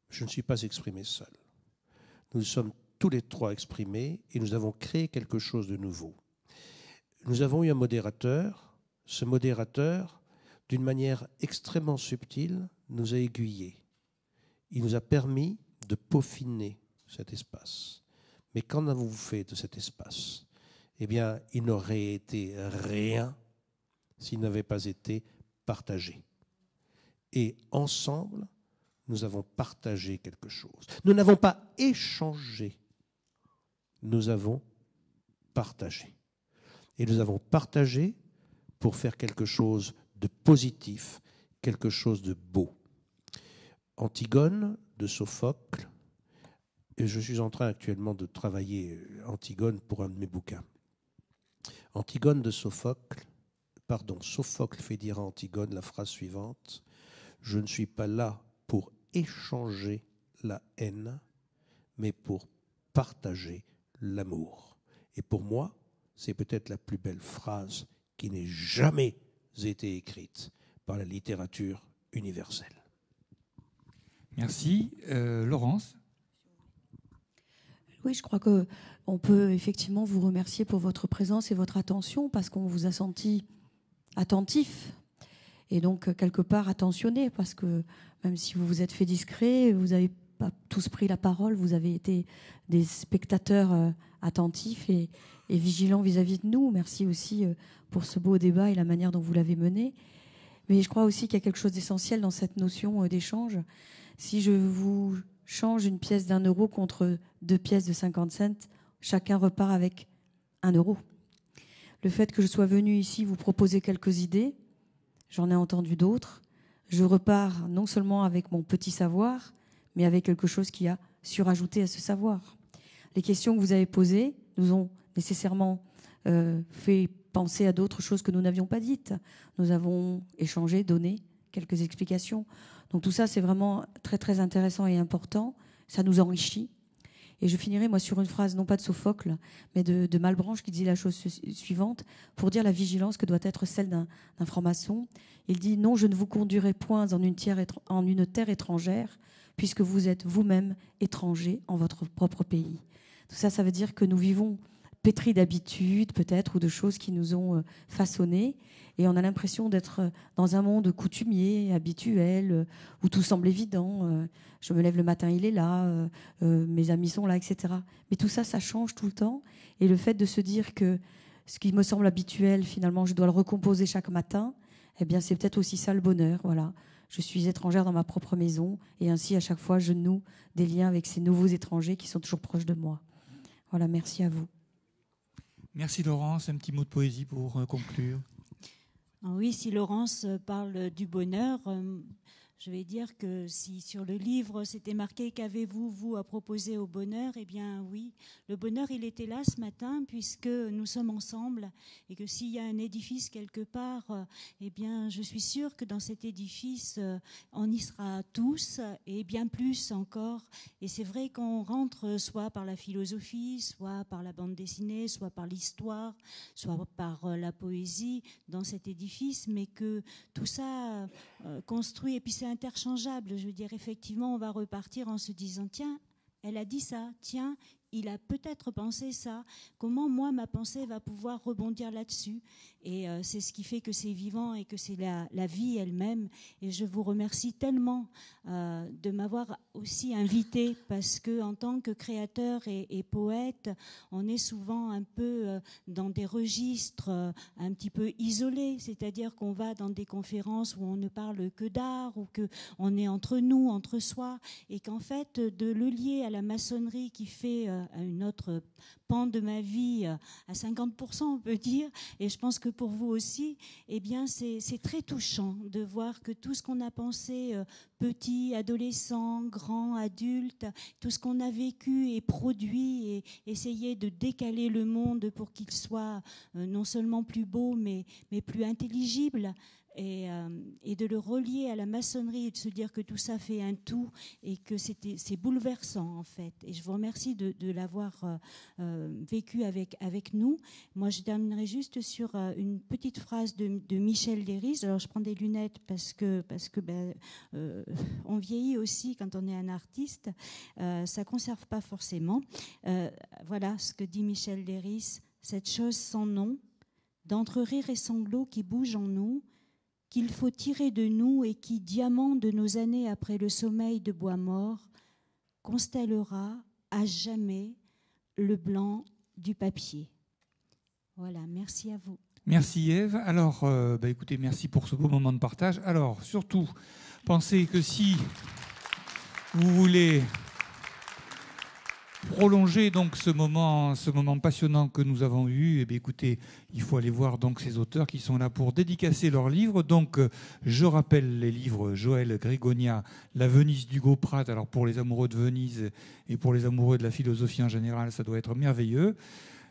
Speaker 3: je ne suis pas exprimé seul. Nous sommes tous les trois exprimés et nous avons créé quelque chose de nouveau. Nous avons eu un modérateur. Ce modérateur, d'une manière extrêmement subtile, nous a aiguillés. Il nous a permis de peaufiner cet espace. Mais qu'en avons-vous fait de cet espace? Eh bien, il n'aurait été rien s'il n'avait pas été partagé. Et ensemble, nous avons partagé quelque chose. Nous n'avons pas échangé, nous avons partagé. Et nous avons partagé pour faire quelque chose de positif, quelque chose de beau. Antigone de Sophocle, et je suis en train actuellement de travailler Antigone pour un de mes bouquins. Antigone de Sophocle, Sophocle fait dire à Antigone la phrase suivante: je ne suis pas là pour échanger la haine, mais pour partager l'amour. Et pour moi, c'est peut-être la plus belle phrase qui n'ait jamais été écrite par la littérature universelle.
Speaker 1: Merci. Laurence?
Speaker 4: Oui, je crois qu'on peut effectivement vous remercier pour votre présence et votre attention, parce qu'on vous a senti attentif et donc quelque part attentionné, parce que même si vous vous êtes fait discret, vous n'avez pas tous pris la parole, vous avez été des spectateurs attentifs et vigilants vis-à-vis de nous. Merci aussi pour ce beau débat et la manière dont vous l'avez mené. Mais je crois aussi qu'il y a quelque chose d'essentiel dans cette notion d'échange. Si je vous change une pièce d'1 euro contre 2 pièces de 50 cents, chacun repart avec 1 euro. Le fait que je sois venue ici vous proposer quelques idées, j'en ai entendu d'autres, je repars non seulement avec mon petit savoir, mais avec quelque chose qui a surajouté à ce savoir. Les questions que vous avez posées nous ont nécessairement fait penser à d'autres choses que nous n'avions pas dites. Nous avons échangé, donné quelques explications. Donc tout ça, c'est vraiment très très intéressant et important. Ça nous enrichit. Et je finirai, moi, sur une phrase, non pas de Sophocle, mais de Malebranche, qui dit la chose suivante, pour dire la vigilance que doit être celle d'un franc-maçon. Il dit « Non, je ne vous conduirai point en une terre étrangère, puisque vous êtes vous-même étranger en votre propre pays. » Tout ça, ça veut dire que nous vivons pétris d'habitudes, peut-être, ou de choses qui nous ont façonnés. Et on a l'impression d'être dans un monde coutumier, habituel, où tout semble évident. Je me lève le matin, il est là, mes amis sont là, etc. Mais tout ça, ça change tout le temps. Et le fait de se dire que ce qui me semble habituel, finalement, je dois le recomposer chaque matin, eh bien, c'est peut-être aussi ça le bonheur. Voilà. Je suis étrangère dans ma propre maison. Et ainsi, à chaque fois, je noue des liens avec ces nouveaux étrangers qui sont toujours proches de moi. Voilà, merci à vous.
Speaker 1: Merci Laurence. Un petit mot de poésie pour conclure.
Speaker 2: Oui, si Laurence parle du bonheur, je vais dire que si sur le livre c'était marqué « Qu'avez-vous, vous, à proposer au bonheur ?» Eh bien oui, le bonheur il était là ce matin puisque nous sommes ensemble et que s'il y a un édifice quelque part, eh bien je suis sûre que dans cet édifice on y sera tous et bien plus encore. Et c'est vrai qu'on rentre soit par la philosophie, soit par la bande dessinée, soit par l'histoire, soit par la poésie dans cet édifice, mais que tout ça construit et puis c'est interchangeable. Je veux dire, effectivement, on va repartir en se disant, tiens, elle a dit ça, tiens, il a peut-être pensé ça. Comment, moi, ma pensée va pouvoir rebondir là-dessus? Et c'est ce qui fait que c'est vivant et que c'est la vie elle-même. Et je vous remercie tellement de m'avoir aussi invité parce que en tant que créateur et poète, on est souvent un peu dans des registres un petit peu isolés. C'est-à-dire qu'on va dans des conférences où on ne parle que d'art ou qu'on est entre nous, entre soi. Et qu'en fait, de le lier à la maçonnerie qui fait une autre pan de ma vie à 50%, on peut dire. Et je pense que pour vous aussi, eh bien, c'est très touchant de voir que tout ce qu'on a pensé, petit, adolescent, grand, adulte, tout ce qu'on a vécu et produit et essayé de décaler le monde pour qu'il soit non seulement plus beau, mais plus intelligible. Et de le relier à la maçonnerie et de se dire que tout ça fait un tout et que c'est bouleversant en fait. Et je vous remercie de l'avoir vécu avec nous. Moi, je terminerai juste sur une petite phrase de Michel Leiris. Alors, je prends des lunettes parce que on vieillit aussi quand on est un artiste. Ça conserve pas forcément. Voilà ce que dit Michel Leiris. Cette chose sans nom, d'entre rires et sanglots qui bougent en nous, qu'il faut tirer de nous et qui, diamant de nos années après le sommeil de bois mort, constellera à jamais le blanc du papier. Voilà, merci à vous.
Speaker 1: Merci Ève. Alors, écoutez, merci pour ce beau moment de partage. Alors, surtout, pensez que si vous voulez prolonger donc ce moment passionnant que nous avons eu, écoutez, il faut aller voir donc ces auteurs qui sont là pour dédicacer leurs livres. Donc, je rappelle les livres Joël Grigonia, La Venise d'Hugo Pratt. Alors pour les amoureux de Venise et pour les amoureux de la philosophie en général, ça doit être merveilleux.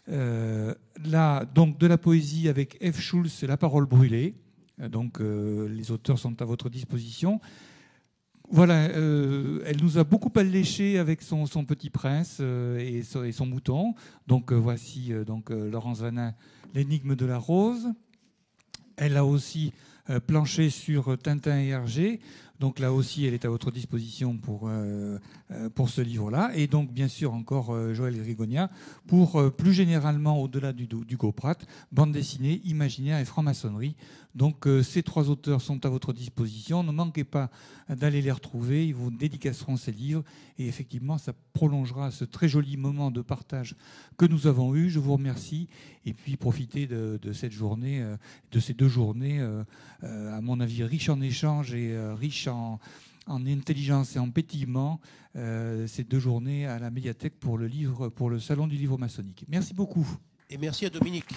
Speaker 1: Là, donc de la poésie avec F. Schulz, La parole brûlée. Donc les auteurs sont à votre disposition. Voilà, elle nous a beaucoup alléché avec son Petit Prince et son mouton. Donc voici Laurence Vanin, L'énigme de la rose. Elle a aussi planché sur Tintin et Hergé. Donc là aussi, elle est à votre disposition pour ce livre-là. Et donc, bien sûr, encore Joël Grigonia pour plus généralement, au-delà d'Hugo Pratt, bande dessinée, imaginaire et franc-maçonnerie. Donc ces trois auteurs sont à votre disposition. Ne manquez pas d'aller les retrouver. Ils vous dédicaceront ces livres. Et effectivement, ça prolongera ce très joli moment de partage que nous avons eu. Je vous remercie. Et puis profitez de cette journée, de ces 2 journées, à mon avis, riches en échanges et riches en intelligence et en pétillement, ces 2 journées à la médiathèque pour le salon du livre maçonnique. Merci beaucoup.
Speaker 3: Et merci à Dominique.